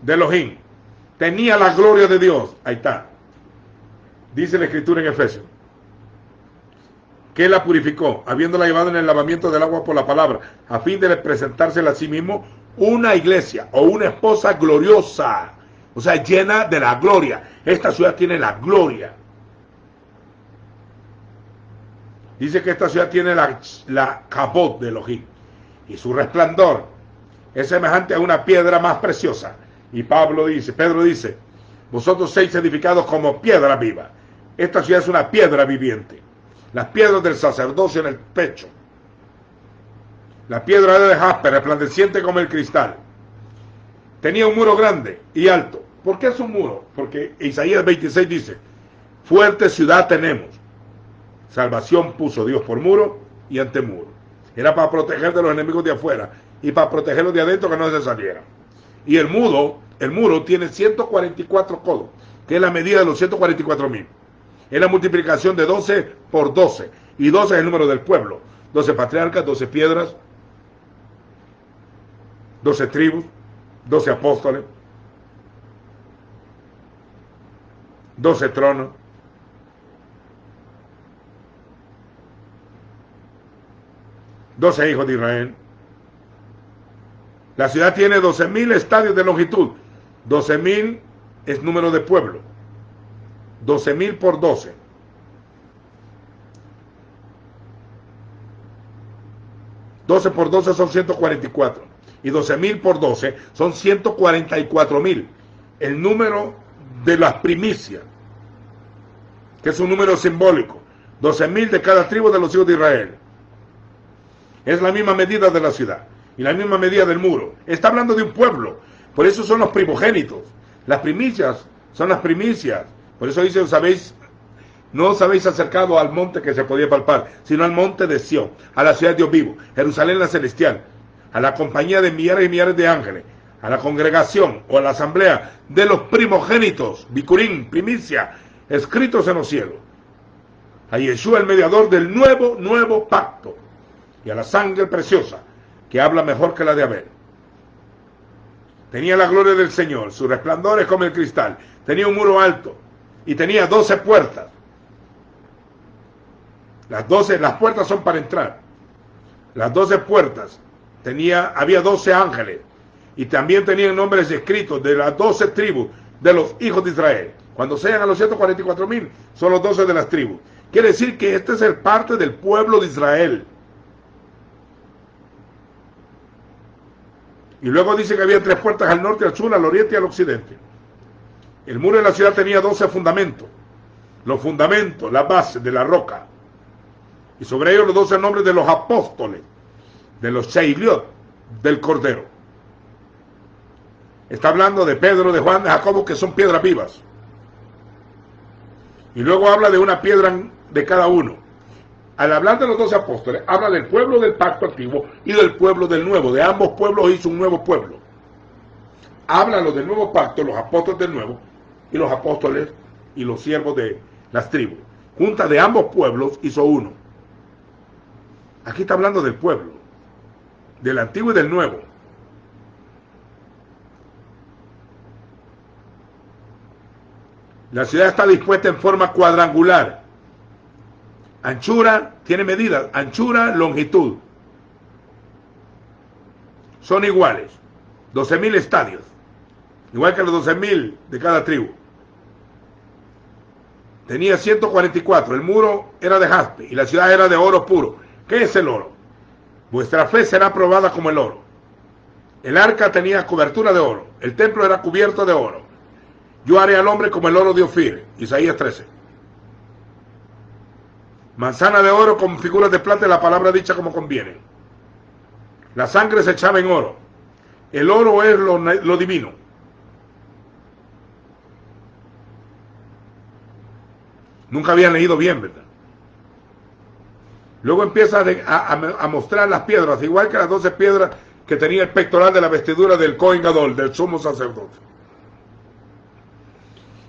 De Elohim. Tenía la gloria de Dios. Ahí está. Dice la escritura en Efesios. Que la purificó, habiéndola llevado en el lavamiento del agua por la palabra, a fin de presentársela a sí mismo una iglesia o una esposa gloriosa, o sea, llena de la gloria. Esta ciudad tiene la gloria. Dice que esta ciudad tiene la kabod de Elohim, y su resplandor es semejante a una piedra más preciosa. Y Pedro dice, vosotros sois edificados como piedra viva. Esta ciudad es una piedra viviente. Las piedras del sacerdocio en el pecho. La piedra era de jaspe, resplandeciente como el cristal. Tenía un muro grande y alto. ¿Por qué es un muro? Porque Isaías 26 dice, fuerte ciudad tenemos. Salvación puso Dios por muro y antemuro. Era para proteger de los enemigos de afuera y para protegerlos de adentro que no se salieran. Y el muro tiene 144 codos, que es la medida de los 144,000. Es la multiplicación de 12 por 12. Y 12 es el número del pueblo. 12 patriarcas, 12 piedras, 12 tribus, 12 apóstoles, 12 tronos. Doce hijos de Israel. La ciudad tiene 12,000 estadios de longitud. 12,000 es número de pueblo. 12,000 por 12. 12 por 12 son 144. Y 12,000 por 12 son 144,000. El número de las primicias, que es un número simbólico. 12,000 de cada tribu de los hijos de Israel. Es la misma medida de la ciudad y la misma medida del muro. Está hablando de un pueblo. Por eso son los primogénitos. Las primicias son las primicias. Por eso dice, no os habéis acercado al monte que se podía palpar, sino al monte de Sión, a la ciudad de Dios vivo, Jerusalén la celestial, a la compañía de millares y millares de ángeles, a la congregación o a la asamblea de los primogénitos, Bikurim, primicia, escritos en los cielos, a Yeshua el mediador del nuevo pacto, y a la sangre preciosa, que habla mejor que la de Abel. Tenía la gloria del Señor, su resplandor es como el cristal, tenía un muro alto, y tenía 12 puertas. Las puertas son para entrar. Las 12 puertas, había 12 ángeles, y también tenían nombres escritos de las 12 tribus de los hijos de Israel. Cuando sean a los 144,000, son los 12 de las tribus. Quiere decir que este es el parte del pueblo de Israel. Y luego dice que había 3 puertas al norte, al sur, al oriente y al occidente. El muro de la ciudad tenía 12 fundamentos. Los fundamentos, la base de la roca. Y sobre ellos los 12 nombres de los apóstoles, de los Sheiliot, del Cordero. Está hablando de Pedro, de Juan, de Jacobo, que son piedras vivas. Y luego habla de una piedra de cada uno. Al hablar de los 12 apóstoles, habla del pueblo del pacto antiguo y del pueblo del nuevo. De ambos pueblos hizo un nuevo pueblo. Habla los del nuevo pacto, los apóstoles del nuevo, y los apóstoles y los siervos de las tribus. Junta de ambos pueblos hizo uno. Aquí está hablando del pueblo, del antiguo y del nuevo. La ciudad está dispuesta en forma cuadrangular. Anchura, tiene medidas, anchura, longitud. Son iguales. 12,000 estadios. Igual que los 12,000 de cada tribu. Tenía 144. El muro era de jaspe y la ciudad era de oro puro. ¿Qué es el oro? Vuestra fe será probada como el oro. El arca tenía cobertura de oro. El templo era cubierto de oro. Yo haré al hombre como el oro de Ofir. Isaías 13. Manzana de oro con figuras de plata y la palabra dicha como conviene. La sangre se echaba en oro. El oro es lo divino. Nunca habían leído bien, ¿verdad? Luego empieza a mostrar las piedras, igual que las 12 piedras que tenía el pectoral de la vestidura del Cohen Gadol, del sumo sacerdote.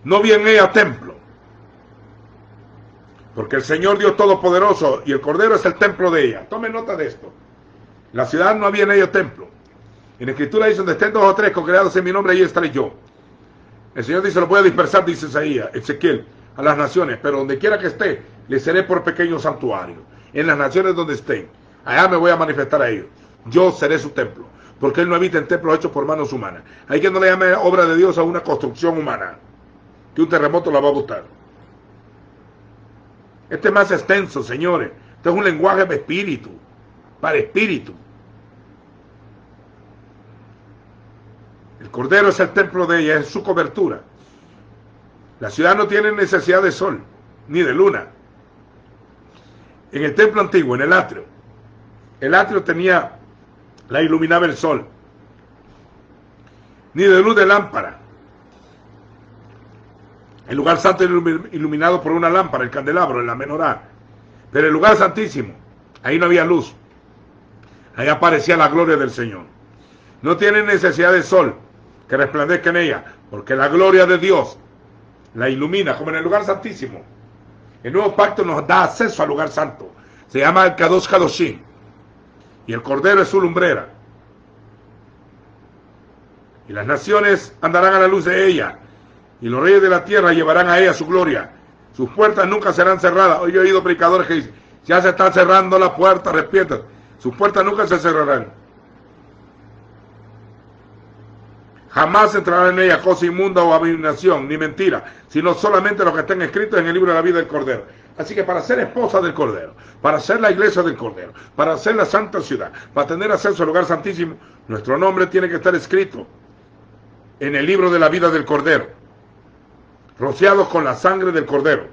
No vi en ella templo, porque el Señor Dios Todopoderoso y el Cordero es el templo de ella. Tomen nota de esto. La ciudad no había en ella templo. En la Escritura dice, donde estén 2 o 3 congregados en mi nombre, ahí estaré yo. El Señor dice, lo voy a dispersar, dice Isaías, Ezequiel, a las naciones, pero donde quiera que esté, les seré por pequeño santuario. En las naciones donde estén, allá me voy a manifestar a ellos. Yo seré su templo, porque Él no habita en templos hechos por manos humanas. Hay quien no le llame obra de Dios a una construcción humana, que un terremoto la va a botar. Este es más extenso, señores. Este es un lenguaje de espíritu, para espíritu. El Cordero es el templo de ella, es su cobertura. La ciudad no tiene necesidad de sol, ni de luna. En el templo antiguo, en el atrio la iluminaba el sol, ni de luz de lámpara. El lugar santo era iluminado por una lámpara, el candelabro, en la menorá. Pero el lugar santísimo, ahí no había luz. Ahí aparecía la gloria del Señor. No tiene necesidad de sol que resplandezca en ella, porque la gloria de Dios la ilumina, como en el lugar santísimo. El nuevo pacto nos da acceso al lugar santo. Se llama el Kadosh Kadoshim. Y el Cordero es su lumbrera. Y las naciones andarán a la luz de ella. Y los reyes de la tierra llevarán a ella su gloria. Sus puertas nunca serán cerradas. Hoy he oído predicadores que dicen, ya se están cerrando las puertas, respietan. Sus puertas nunca se cerrarán. Jamás entrará en ella cosa inmunda o abominación, ni mentira, sino solamente lo que estén escritos en el libro de la vida del Cordero. Así que para ser esposa del Cordero, para ser la iglesia del Cordero, para ser la santa ciudad, para tener acceso al lugar santísimo, nuestro nombre tiene que estar escrito en el libro de la vida del Cordero, rociados con la sangre del Cordero,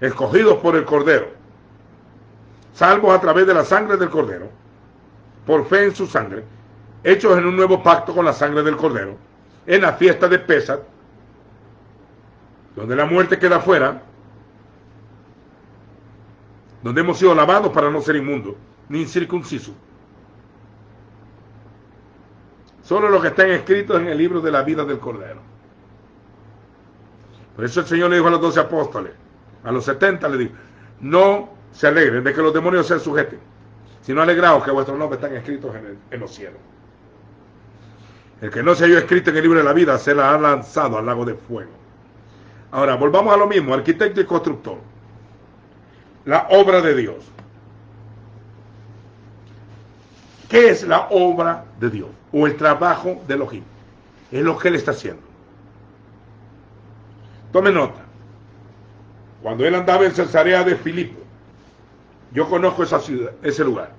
escogidos por el Cordero, salvos a través de la sangre del Cordero, por fe en su sangre, hechos en un nuevo pacto con la sangre del Cordero, en la fiesta de Pesach, donde la muerte queda fuera, donde hemos sido lavados para no ser inmundos, ni incircuncisos. Solo lo que están escritos en el libro de la vida del Cordero. Por eso el Señor le dijo a los 12 apóstoles, a los 70 le dijo, no se alegren de que los demonios se sujeten, sino alegraos que vuestros nombres están escritos en los cielos. El que no se haya escrito en el libro de la vida se la ha lanzado al lago de fuego. Ahora, volvamos a lo mismo, arquitecto y constructor. La obra de Dios. ¿Qué es la obra de Dios? O el trabajo de Elohim. Es lo que Él está haciendo. Tome nota. Cuando Él andaba en Cesarea de Filipo, yo conozco esa ciudad, ese lugar.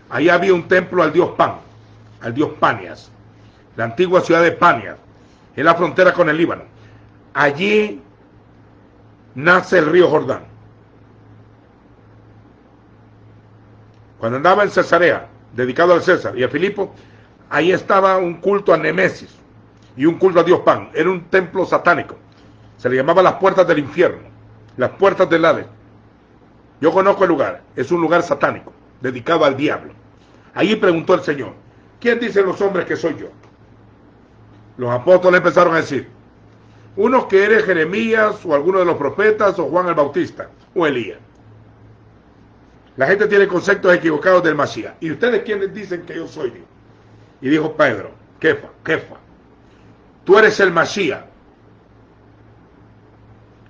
Ahí había un templo al dios Pan, al dios Panias. La antigua ciudad de Panias, en la frontera con el Líbano. Allí nace el río Jordán. Cuando andaba en Cesarea, dedicado al César y a Filipo, ahí estaba un culto a Nemesis y un culto a Dios Pan. Era un templo satánico. Se le llamaba las puertas del infierno, las puertas del Hades. Yo conozco el lugar, es un lugar satánico, dedicado al diablo. Allí preguntó el Señor, ¿quién dicen los hombres que soy yo? Los apóstoles empezaron a decir, unos que eres Jeremías o alguno de los profetas o Juan el Bautista o Elías. La gente tiene conceptos equivocados del Mashiach. ¿Y ustedes quiénes dicen que yo soy Dios? Y dijo Pedro, Kefa, tú eres el Mashiach,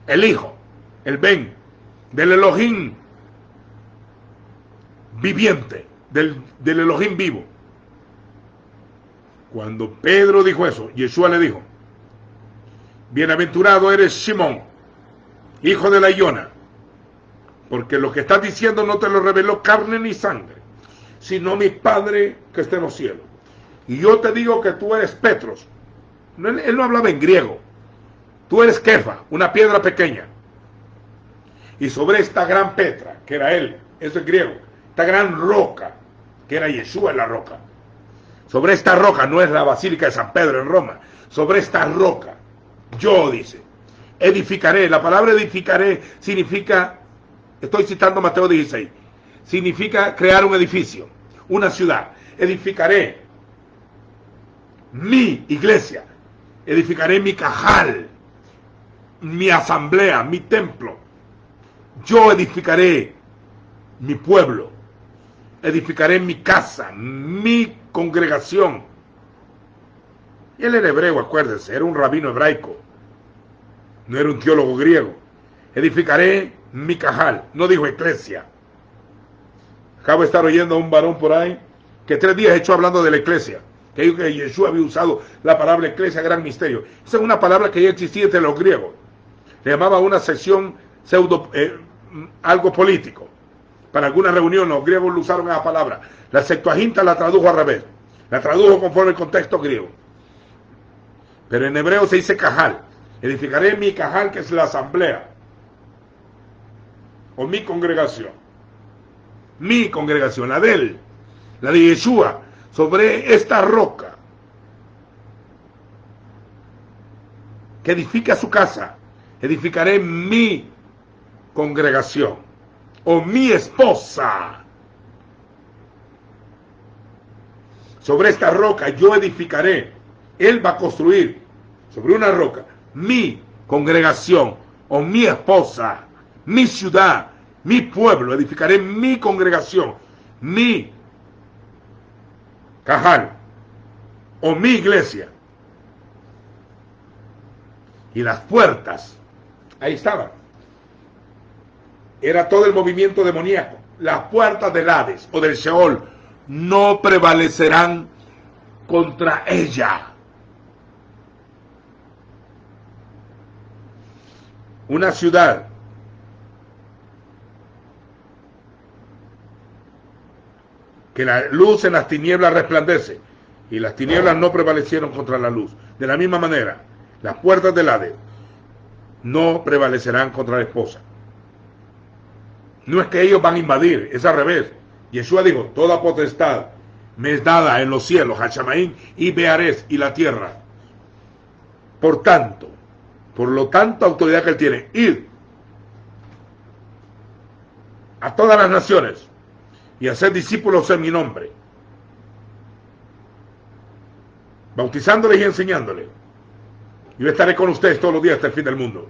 el Hijo, el Ben, del Elohim viviente, del Elohim vivo. Cuando Pedro dijo eso, Yeshua le dijo, bienaventurado eres Simón, hijo de la Iona, porque lo que estás diciendo no te lo reveló carne ni sangre, sino mi Padre que está en los cielos. Y yo te digo que tú eres Petros. Él no hablaba en griego. Tú eres Kefa, una piedra pequeña. Y sobre esta gran Petra, que era él, eso es griego, esta gran roca, que era Yeshua en la roca. Sobre esta roca, no es la Basílica de San Pedro en Roma, sobre esta roca, yo, dice, edificaré. La palabra edificaré significa, estoy citando Mateo 16, significa crear un edificio, una ciudad. Edificaré mi iglesia, edificaré mi cajal, mi asamblea, mi templo. Yo edificaré mi pueblo, edificaré mi casa, mi congregación. Y él era hebreo, acuérdense, era un rabino hebraico, no era un teólogo griego. Edificaré mi cajal, no dijo iglesia. Acabo de estar oyendo a un varón por ahí que 3 días echó hablando de la iglesia, que dijo que Yeshua había usado la palabra iglesia, gran misterio. Esa es una palabra que ya existía entre los griegos. Le llamaba una sección pseudo, algo político. Para alguna reunión los griegos lo usaron esa palabra. La Septuaginta la tradujo al revés. La tradujo conforme el contexto griego. Pero en hebreo se dice cajal. Edificaré mi cajal, que es la asamblea. O mi congregación. Mi congregación, la de él. La de Yeshua. Sobre esta roca. Que edifica su casa. Edificaré mi congregación o mi esposa. Sobre esta roca yo edificaré. Él va a construir sobre una roca mi congregación o mi esposa, mi ciudad, mi pueblo. Edificaré mi congregación, mi cajal o mi iglesia. Y las puertas, ahí estaban. Era todo el movimiento demoníaco. Las puertas del Hades o del Sheol no prevalecerán contra ella. Una ciudad que la luz en las tinieblas resplandece y las tinieblas no prevalecieron contra la luz. De la misma manera, las puertas del Hades no prevalecerán contra la esposa. No es que ellos van a invadir, es al revés. Yeshua dijo, toda potestad me es dada en los cielos, Hashamaín y Beares y la tierra. Por lo tanto, autoridad que él tiene, ir a todas las naciones y hacer discípulos en mi nombre, bautizándoles y enseñándoles. Yo estaré con ustedes todos los días hasta el fin del mundo.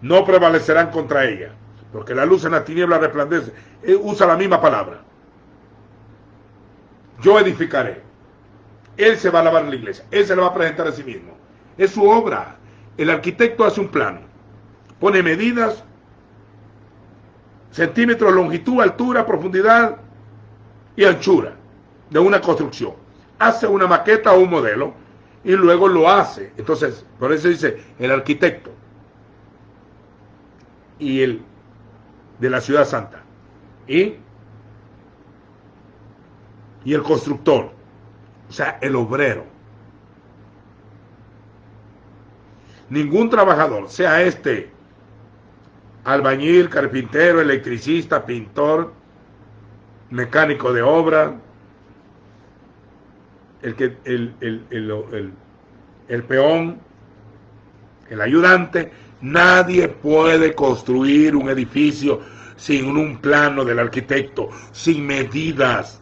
No prevalecerán contra ella, porque la luz en la tiniebla resplandece. Él usa la misma palabra. Yo edificaré. Él se va a lavar en la iglesia. Él se la va a presentar a sí mismo. Es su obra. El arquitecto hace un plano. Pone medidas, centímetros, longitud, altura, profundidad y anchura de una construcción. Hace una maqueta o un modelo y luego lo hace. Entonces, por eso dice el arquitecto y el de la ciudad santa y el constructor, o sea, el obrero. Ningún trabajador, sea este albañil, carpintero, electricista, pintor, mecánico de obra, el peón, el ayudante, nadie puede construir un edificio sin un plano del arquitecto, sin medidas.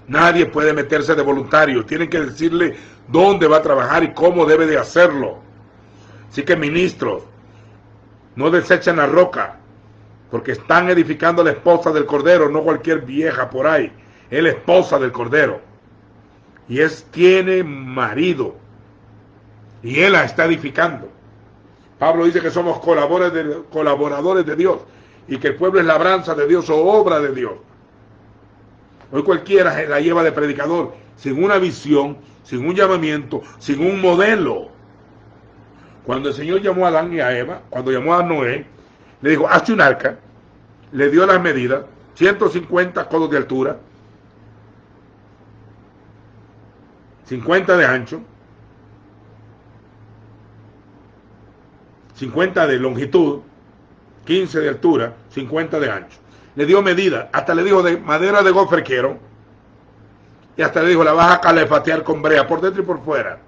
Nadie puede meterse de voluntario, tienen que decirle dónde va a trabajar y cómo debe de hacerlo. Así que ministros, no desechen la roca, porque están edificando la esposa del Cordero, no cualquier vieja por ahí, es la esposa del Cordero. Y tiene marido, y él la está edificando. Pablo dice que somos colaboradores de Dios, y que el pueblo es labranza de Dios o obra de Dios. Hoy cualquiera se la lleva de predicador, sin una visión, sin un llamamiento, sin un modelo. Cuando el Señor llamó a Adán y a Eva, cuando llamó a Noé, le dijo, hazte un arca, le dio las medidas, 150 codos de altura, 50 de ancho, 50 de longitud, 15 de altura, 50 de ancho. Le dio medida, hasta le dijo de madera de gofre quiero, y hasta le dijo la vas a calefatear con brea por dentro y por fuera.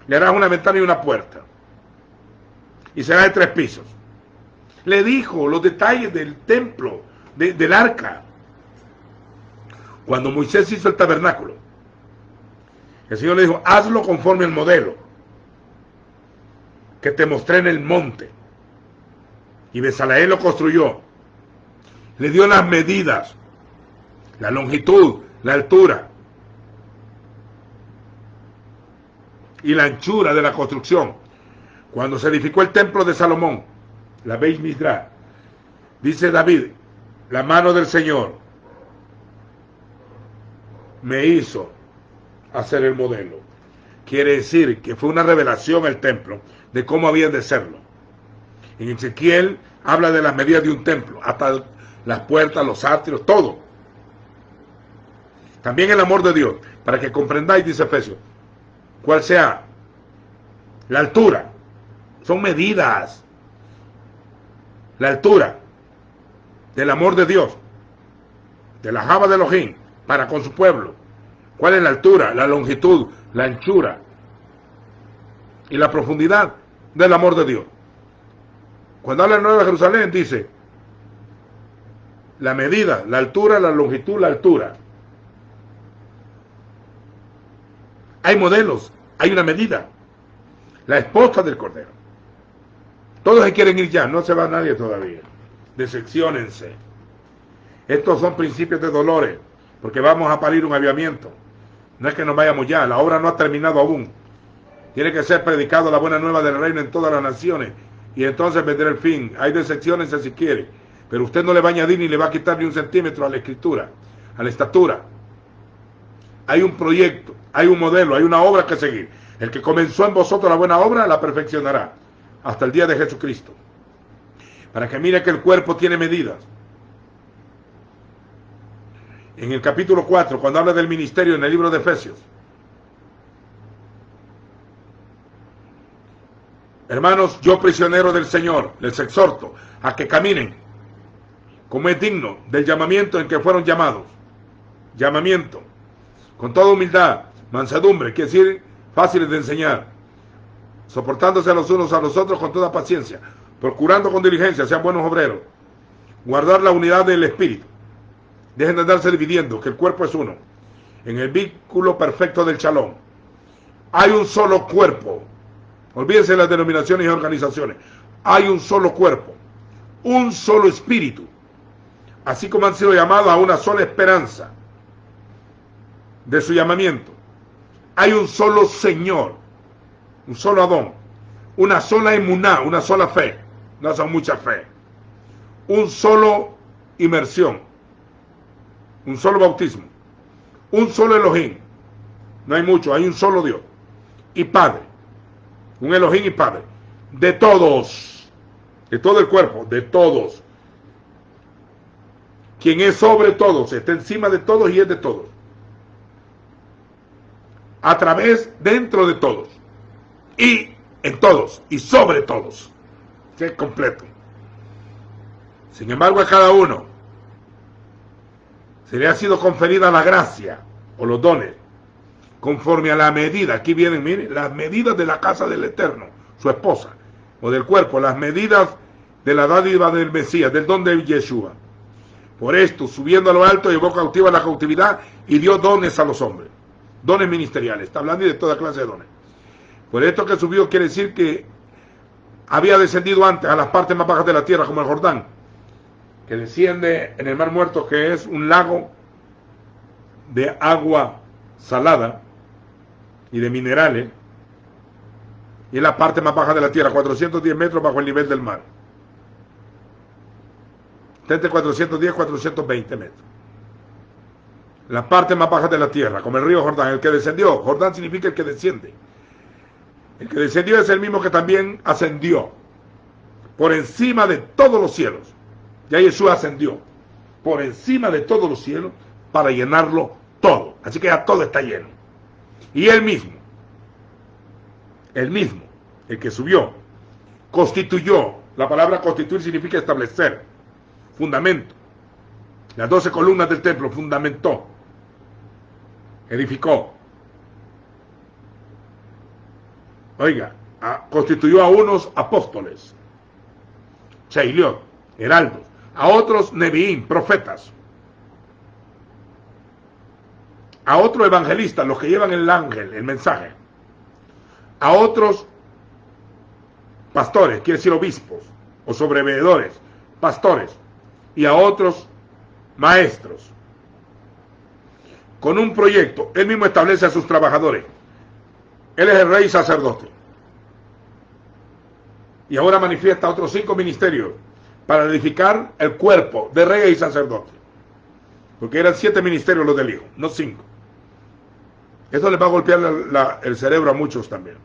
Le harás una ventana y una puerta. Y será de 3 pisos. Le dijo los detalles del templo, del arca. Cuando Moisés hizo el tabernáculo, el Señor le dijo, hazlo conforme al modelo que te mostré en el monte. Y Bezaleel lo construyó. Le dio las medidas, la longitud, la altura y la anchura de la construcción. Cuando se edificó el templo de Salomón, la Beit Midrash, dice David, la mano del Señor me hizo hacer el modelo. Quiere decir que fue una revelación el templo de cómo había de serlo. En Ezequiel habla de las medidas de un templo, hasta las puertas, los atrios, todo. También el amor de Dios, para que comprendáis, dice Efesios, cuál sea la altura. Son medidas. La altura del amor de Dios, de la Java de Elohim, para con su pueblo. ¿Cuál es la altura, la longitud, la anchura y la profundidad del amor de Dios? Cuando habla de Nueva Jerusalén, dice la medida, la altura, la longitud, la altura. Hay modelos, hay una medida. La esposa del Cordero. Todos se quieren ir ya, no se va nadie todavía. Decepciónense. Estos son principios de dolores, porque vamos a parir un avivamiento. No es que nos vayamos ya, la obra no ha terminado aún. Tiene que ser predicado la buena nueva del reino en todas las naciones, y entonces vendrá el fin. Hay decepciónense si quiere, pero usted no le va a añadir ni le va a quitar ni un centímetro a la escritura, a la estatura. Hay un proyecto, hay un modelo, hay una obra que seguir. El que comenzó en vosotros la buena obra, la perfeccionará hasta el día de Jesucristo. Para que mire que el cuerpo tiene medidas. En el capítulo 4, cuando habla del ministerio en el libro de Efesios, hermanos, yo prisionero del Señor, les exhorto a que caminen como es digno del llamamiento en que fueron llamados. Llamamiento, con toda humildad, mansedumbre, quiere decir fáciles de enseñar, soportándose los unos a los otros con toda paciencia, procurando con diligencia, sean buenos obreros, guardar la unidad del espíritu, dejen de andarse dividiendo, que el cuerpo es uno, en el vínculo perfecto del shalom. Hay un solo cuerpo, olvídense de las denominaciones y organizaciones, hay un solo cuerpo, un solo espíritu, así como han sido llamados a una sola esperanza de su llamamiento. Hay un solo Señor, un solo Adón, una sola emuná, una sola fe, no son muchas fe, un solo inmersión, un solo bautismo, un solo Elohim, no hay mucho, hay un solo Dios y Padre, un Elohim y Padre, de todos, de todo el cuerpo, de todos, quien es sobre todos, está encima de todos y es de todos, a través, dentro de todos, y en todos, y sobre todos, es completo. Sin embargo, a cada uno se le ha sido conferida la gracia, o los dones, conforme a la medida, aquí vienen, miren, las medidas de la casa del Eterno, su esposa, o del cuerpo, las medidas de la dádiva del Mesías, del don de Yeshua. Por esto, subiendo a lo alto, llevó cautiva la cautividad y dio dones a los hombres. Dones ministeriales, está hablando de toda clase de dones. Por esto que subió quiere decir que había descendido antes a las partes más bajas de la tierra, como el Jordán, que desciende en el Mar Muerto, que es un lago de agua salada y de minerales, y es la parte más baja de la tierra, 410 metros bajo el nivel del mar. Entre 410 y 420 metros. La parte más baja de la tierra, como el río Jordán, el que descendió. Jordán significa el que desciende. El que descendió es el mismo que también ascendió por encima de todos los cielos, Ya Yeshua ascendió por encima de todos los cielos para llenarlo todo. Así que ya todo está lleno. Y él mismo, el que subió, constituyó. La palabra constituir significa establecer, fundamento. Las 12 columnas del templo fundamentó, edificó. Oiga, constituyó a unos apóstoles, Sheiliot, heraldos, a otros neviín, profetas, a otros evangelistas, los que llevan el ángel, el mensaje, a otros pastores, quiere decir obispos, o sobreveedores, pastores, y a otros maestros. Con un proyecto, él mismo establece a sus trabajadores. Él es el rey y sacerdote. Y ahora manifiesta otros 5 ministerios para edificar el cuerpo de rey y sacerdote. Porque eran 7 ministerios los del Hijo, no 5. Esto les va a golpear el cerebro a muchos también.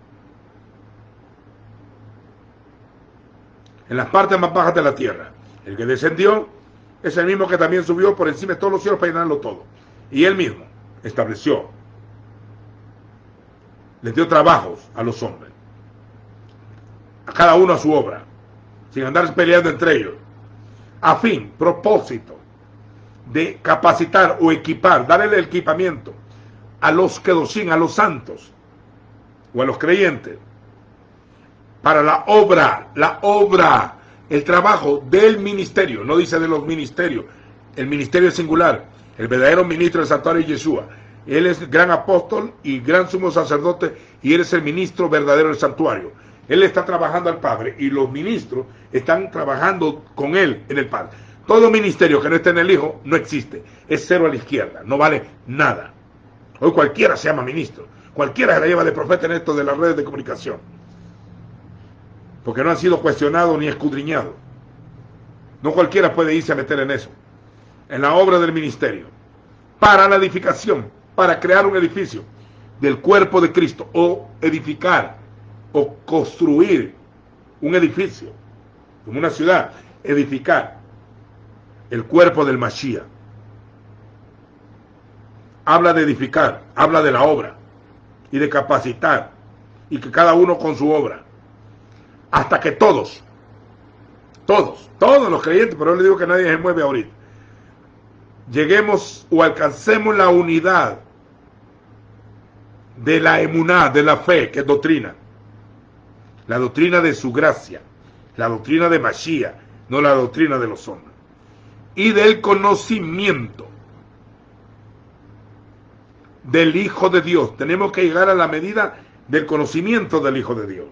En las partes más bajas de la tierra, el que descendió es el mismo que también subió por encima de todos los cielos para llenarlo todo. Y él mismo estableció, les dio trabajos a los hombres, a cada uno a su obra, sin andar peleando entre ellos, a fin, propósito, de capacitar o equipar, darle el equipamiento a los kedoshim, a los santos, o a los creyentes, para la obra, el trabajo del ministerio, no dice de los ministerios, el ministerio es singular, el verdadero ministro del santuario es Yeshua. Él es gran apóstol y gran sumo sacerdote, y él es el ministro verdadero del santuario. Él está trabajando al Padre, y los ministros están trabajando con él en el Padre. Todo ministerio que no esté en el Hijo no existe, es cero a la izquierda, no vale nada. Hoy cualquiera se llama ministro, cualquiera se la lleva de profeta en esto de las redes de comunicación, porque no han sido cuestionados ni escudriñados. No cualquiera puede irse a meter en eso, en la obra del ministerio, para la edificación, para crear un edificio del cuerpo de Cristo, o edificar, o construir un edificio, como una ciudad, edificar el cuerpo del Mashiach. Habla de edificar, habla de la obra, y de capacitar, y que cada uno con su obra, hasta que todos los creyentes, pero yo le digo que nadie se mueve ahorita, lleguemos o alcancemos la unidad de la emuná, de la fe, que es doctrina, la doctrina de su gracia, la doctrina de Mashiach, no la doctrina de los hombres, y del conocimiento del Hijo de Dios. Tenemos que llegar a la medida del conocimiento del Hijo de Dios.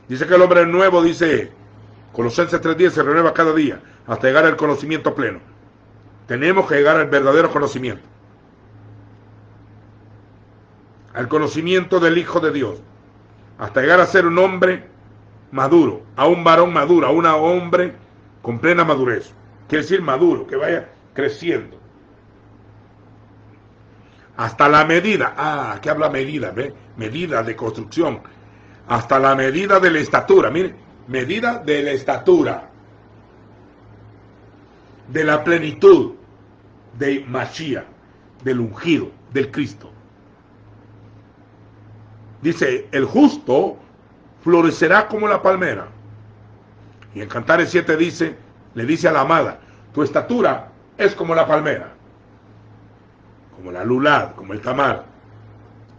Dice que el hombre nuevo, dice Colosenses 3:10, se renueva cada día hasta llegar al conocimiento pleno. Tenemos que llegar al verdadero conocimiento, al conocimiento del Hijo de Dios, hasta llegar a ser un hombre maduro, a un varón maduro, a un hombre con plena madurez. Quiere decir maduro, que vaya creciendo hasta la medida, ¿qué habla medida? ¿Ve? Medida de construcción, hasta la medida de la estatura, mire, medida de la estatura, de la plenitud de Mashiach, del ungido, del Cristo. Dice, el justo florecerá como la palmera. Y en Cantares 7 dice, le dice a la amada, tu estatura es como la palmera, como la lulad, como el tamar,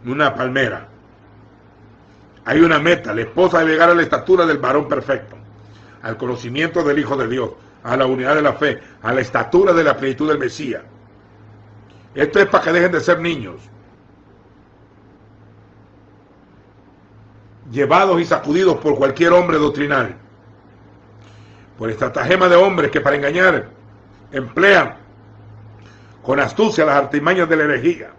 una palmera. Hay una meta, la esposa debe llegar a la estatura del varón perfecto, al conocimiento del Hijo de Dios, a la unidad de la fe, a la estatura de la plenitud del Mesías. Esto es para que dejen de ser niños, llevados y sacudidos por cualquier hombre doctrinal, por estratagema de hombres que para engañar emplean con astucia las artimañas de la herejía,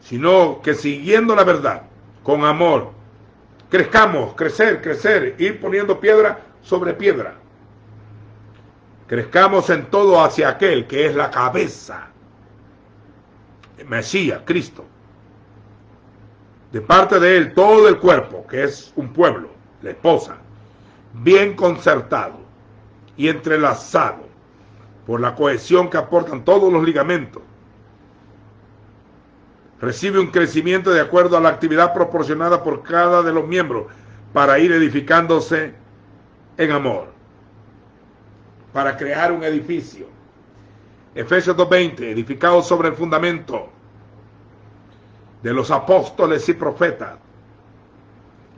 sino que siguiendo la verdad, con amor, crezcamos, crecer, ir poniendo piedra sobre piedra. Crezcamos en todo hacia aquel que es la cabeza, el Mesías, Cristo. De parte de él, todo el cuerpo, que es un pueblo, la esposa, bien concertado, y entrelazado por la cohesión que aportan todos los ligamentos. Recibe un crecimiento de acuerdo a la actividad proporcionada por cada de los miembros para ir edificándose en amor, para crear un edificio. Efesios 2:20, edificado sobre el fundamento de los apóstoles y profetas,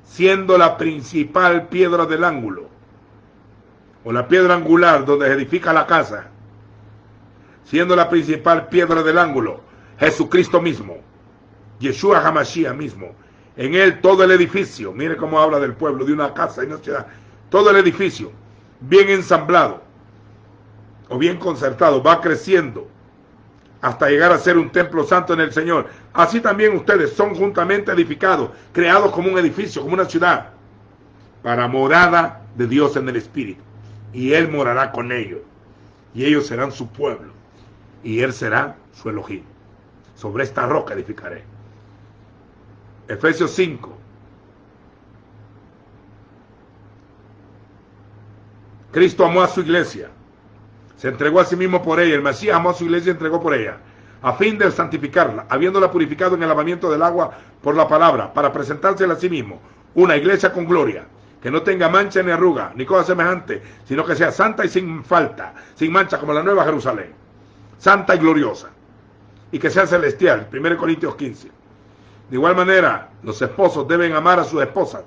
siendo la principal piedra del ángulo, o la piedra angular donde se edifica la casa, siendo la principal piedra del ángulo, Jesucristo mismo, Yeshua HaMashiach mismo, en él todo el edificio, mire cómo habla del pueblo, de una casa y una ciudad, todo el edificio, bien ensamblado, o bien concertado, va creciendo, hasta llegar a ser un templo santo en el Señor. Así también ustedes son juntamente edificados, creados como un edificio, como una ciudad, para morada de Dios en el Espíritu. Y Él morará con ellos, y ellos serán su pueblo, y Él será su Elohim. Sobre esta roca edificaré. Efesios 5. Cristo amó a su iglesia, se entregó a sí mismo por ella. El Mesías amó a su iglesia y entregó por ella, a fin de santificarla, habiéndola purificado en el lavamiento del agua por la palabra, para presentársela a sí mismo, una iglesia con gloria, que no tenga mancha ni arruga, ni cosa semejante, sino que sea santa y sin falta, sin mancha, como la nueva Jerusalén, santa y gloriosa, y que sea celestial. 1 Corintios 15. De igual manera, los esposos deben amar a sus esposas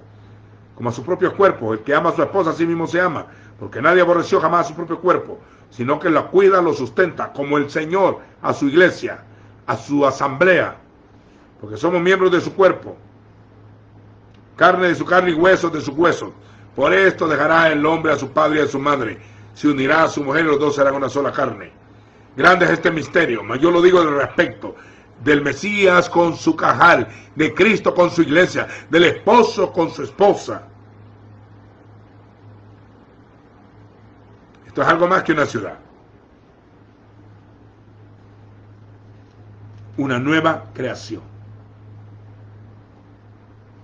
como a sus propios cuerpos. El que ama a su esposa a sí mismo se ama, porque nadie aborreció jamás a su propio cuerpo, sino que la cuida, lo sustenta, como el Señor a su iglesia, a su asamblea, porque somos miembros de su cuerpo, carne de su carne y huesos de sus huesos. Por esto dejará el hombre a su padre y a su madre, se unirá a su mujer y los dos serán una sola carne. Grande es este misterio, mas yo lo digo del respecto del Mesías con su cajal, de Cristo con su iglesia, del esposo con su esposa. Esto es algo más que una ciudad. Una nueva creación.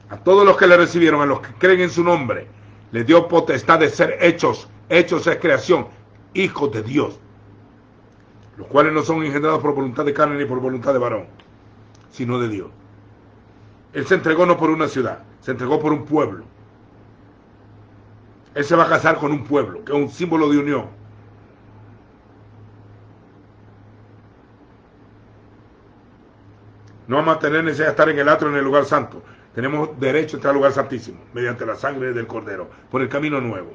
A todos los que le recibieron, a los que creen en su nombre, les dio potestad de ser hechos. Hechos es creación, hijos de Dios, los cuales no son engendrados por voluntad de carne ni por voluntad de varón, sino de Dios. Él se entregó no por una ciudad, se entregó por un pueblo. Él se va a casar con un pueblo, que es un símbolo de unión. No vamos a tener necesidad de estar en el atrio en el lugar santo. Tenemos derecho a entrar al lugar santísimo, mediante la sangre del Cordero, por el camino nuevo.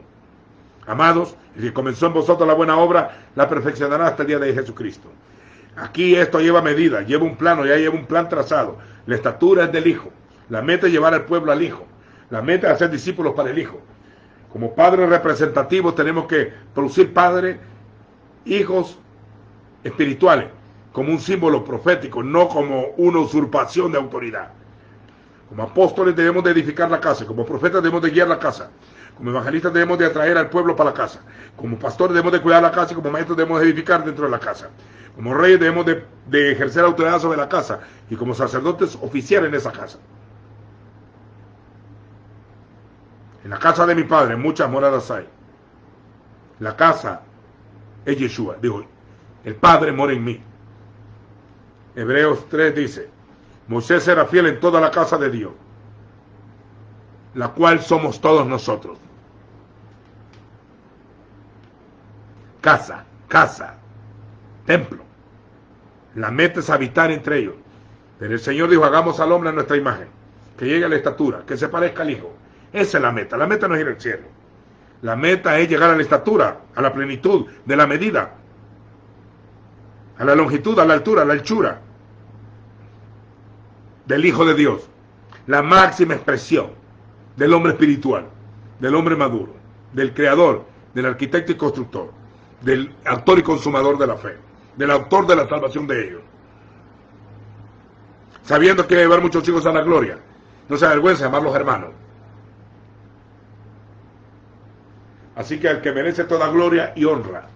Amados, el que comenzó en vosotros la buena obra, la perfeccionará hasta el día de Jesucristo. Aquí esto lleva medida, lleva un plano, ya lleva un plan trazado. La estatura es del Hijo. La meta es llevar al pueblo al Hijo. La meta es hacer discípulos para el Hijo. Como padres representativos tenemos que producir padres, hijos espirituales, como un símbolo profético, no como una usurpación de autoridad. Como apóstoles debemos de edificar la casa, como profetas debemos de guiar la casa, como evangelistas debemos de atraer al pueblo para la casa, como pastores debemos de cuidar la casa y como maestros debemos de edificar dentro de la casa, como reyes debemos de ejercer autoridad sobre la casa y como sacerdotes oficiar en esa casa. En la casa de mi padre muchas moradas hay. La casa es Yeshua, dijo, el Padre mora en mí. Hebreos 3 dice, Moisés era fiel en toda la casa de Dios, la cual somos todos nosotros. Casa, templo. La meta es habitar entre ellos. Pero el Señor dijo, hagamos al hombre a nuestra imagen, que llegue a la estatura, que se parezca al Hijo. Esa es la meta. La meta no es ir al cielo. La meta es llegar a la estatura, a la plenitud de la medida, a la longitud, a la altura, a la anchura del Hijo de Dios. La máxima expresión del hombre espiritual, del hombre maduro, del creador, del arquitecto y constructor, del autor y consumador de la fe, del autor de la salvación de ellos. Sabiendo que llevar muchos hijos a la gloria, no se avergüenza de llamarlos hermanos. Así que al que merece toda gloria y honra,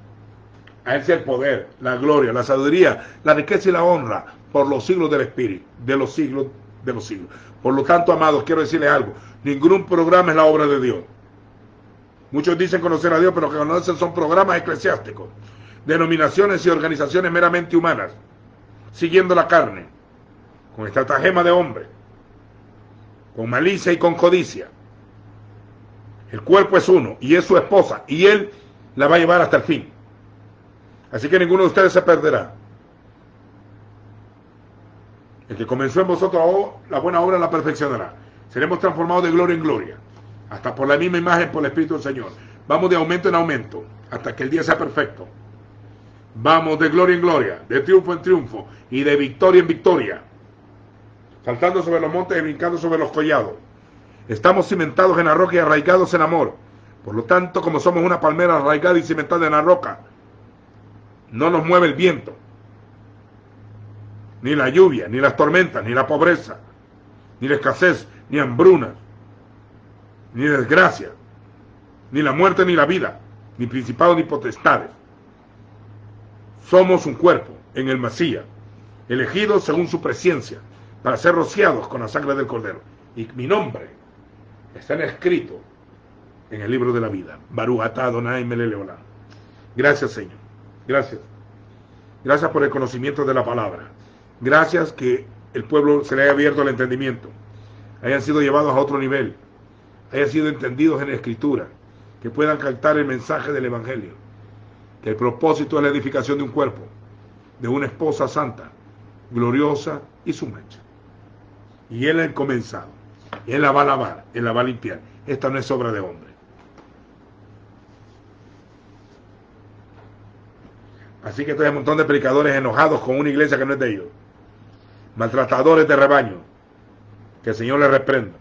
a él sea el poder, la gloria, la sabiduría, la riqueza y la honra por los siglos del Espíritu, de los siglos de los siglos. Por lo tanto, amados, quiero decirles algo. Ningún programa es la obra de Dios. Muchos dicen conocer a Dios, pero que conocen son programas eclesiásticos, denominaciones y organizaciones meramente humanas, siguiendo la carne, con estratagema de hombre, con malicia y con codicia. El cuerpo es uno y es su esposa y él la va a llevar hasta el fin. Así que ninguno de ustedes se perderá. El que comenzó en vosotros la buena obra la perfeccionará. Seremos transformados de gloria en gloria, hasta por la misma imagen, por el Espíritu del Señor. Vamos de aumento en aumento, hasta que el día sea perfecto. Vamos de gloria en gloria, de triunfo en triunfo, y de victoria en victoria, saltando sobre los montes y brincando sobre los collados. Estamos cimentados en la roca y arraigados en amor. Por lo tanto, como somos una palmera arraigada y cimentada en la roca, no nos mueve el viento, ni la lluvia, ni las tormentas, ni la pobreza, ni la escasez, ni hambrunas, ni desgracia, ni la muerte, ni la vida, ni principados, ni potestades. Somos un cuerpo en el Mesías, elegidos según su presencia, para ser rociados con la sangre del Cordero. Y mi nombre está escrito en el libro de la vida. Baruch atah Adonai melech haolam. Gracias, Señor. Gracias. Gracias por el conocimiento de la palabra. Gracias que el pueblo se le haya abierto el entendimiento, hayan sido llevados a otro nivel, hayan sido entendidos en la Escritura, que puedan captar el mensaje del Evangelio, que el propósito es la edificación de un cuerpo, de una esposa santa, gloriosa y su mancha. Y Él ha comenzado, Él la va a lavar, Él la va a limpiar. Esta no es obra de hombre. Así que hay un montón de predicadores enojados con una iglesia que no es de ellos, maltratadores de rebaño, que el Señor les reprenda.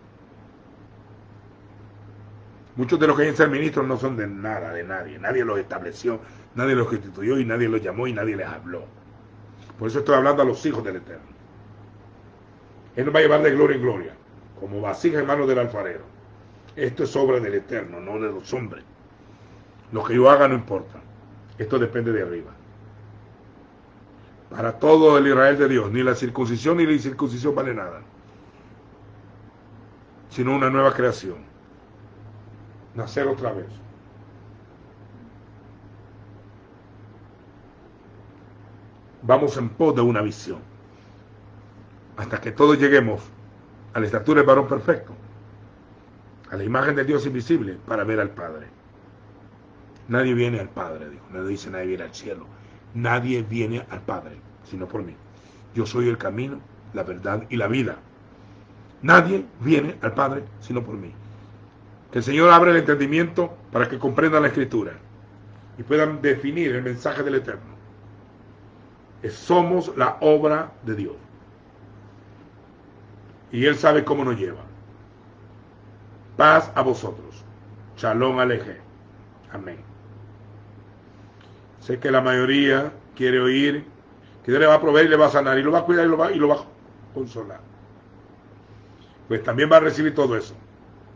Muchos de los que quieren ser ministros no son de nada, de nadie. Nadie los estableció, nadie los instituyó y nadie los llamó y nadie les habló. Por eso estoy hablando a los hijos del Eterno. Él nos va a llevar de gloria en gloria, como vasija en manos del alfarero. Esto es obra del Eterno, no de los hombres. Lo que yo haga no importa. Esto depende de arriba. Para todo el Israel de Dios, ni la circuncisión ni la incircuncisión vale nada, sino una nueva creación. Nacer otra vez. Vamos en pos de una visión, hasta que todos lleguemos a la estatura del varón perfecto, a la imagen de Dios invisible, para ver al Padre. Nadie viene al Padre, dijo. Nadie dice nadie viene al cielo. Nadie viene al Padre, sino por mí. Yo soy el camino, la verdad y la vida. Nadie viene al Padre, sino por mí. Que el Señor abra el entendimiento para que comprendan la Escritura y puedan definir el mensaje del Eterno. Somos la obra de Dios. Y Él sabe cómo nos lleva. Paz a vosotros. Shalom aleje. Amén. Sé que la mayoría quiere oír que Dios le va a proveer y le va a sanar y lo va a cuidar y lo va a consolar. Pues también va a recibir todo eso.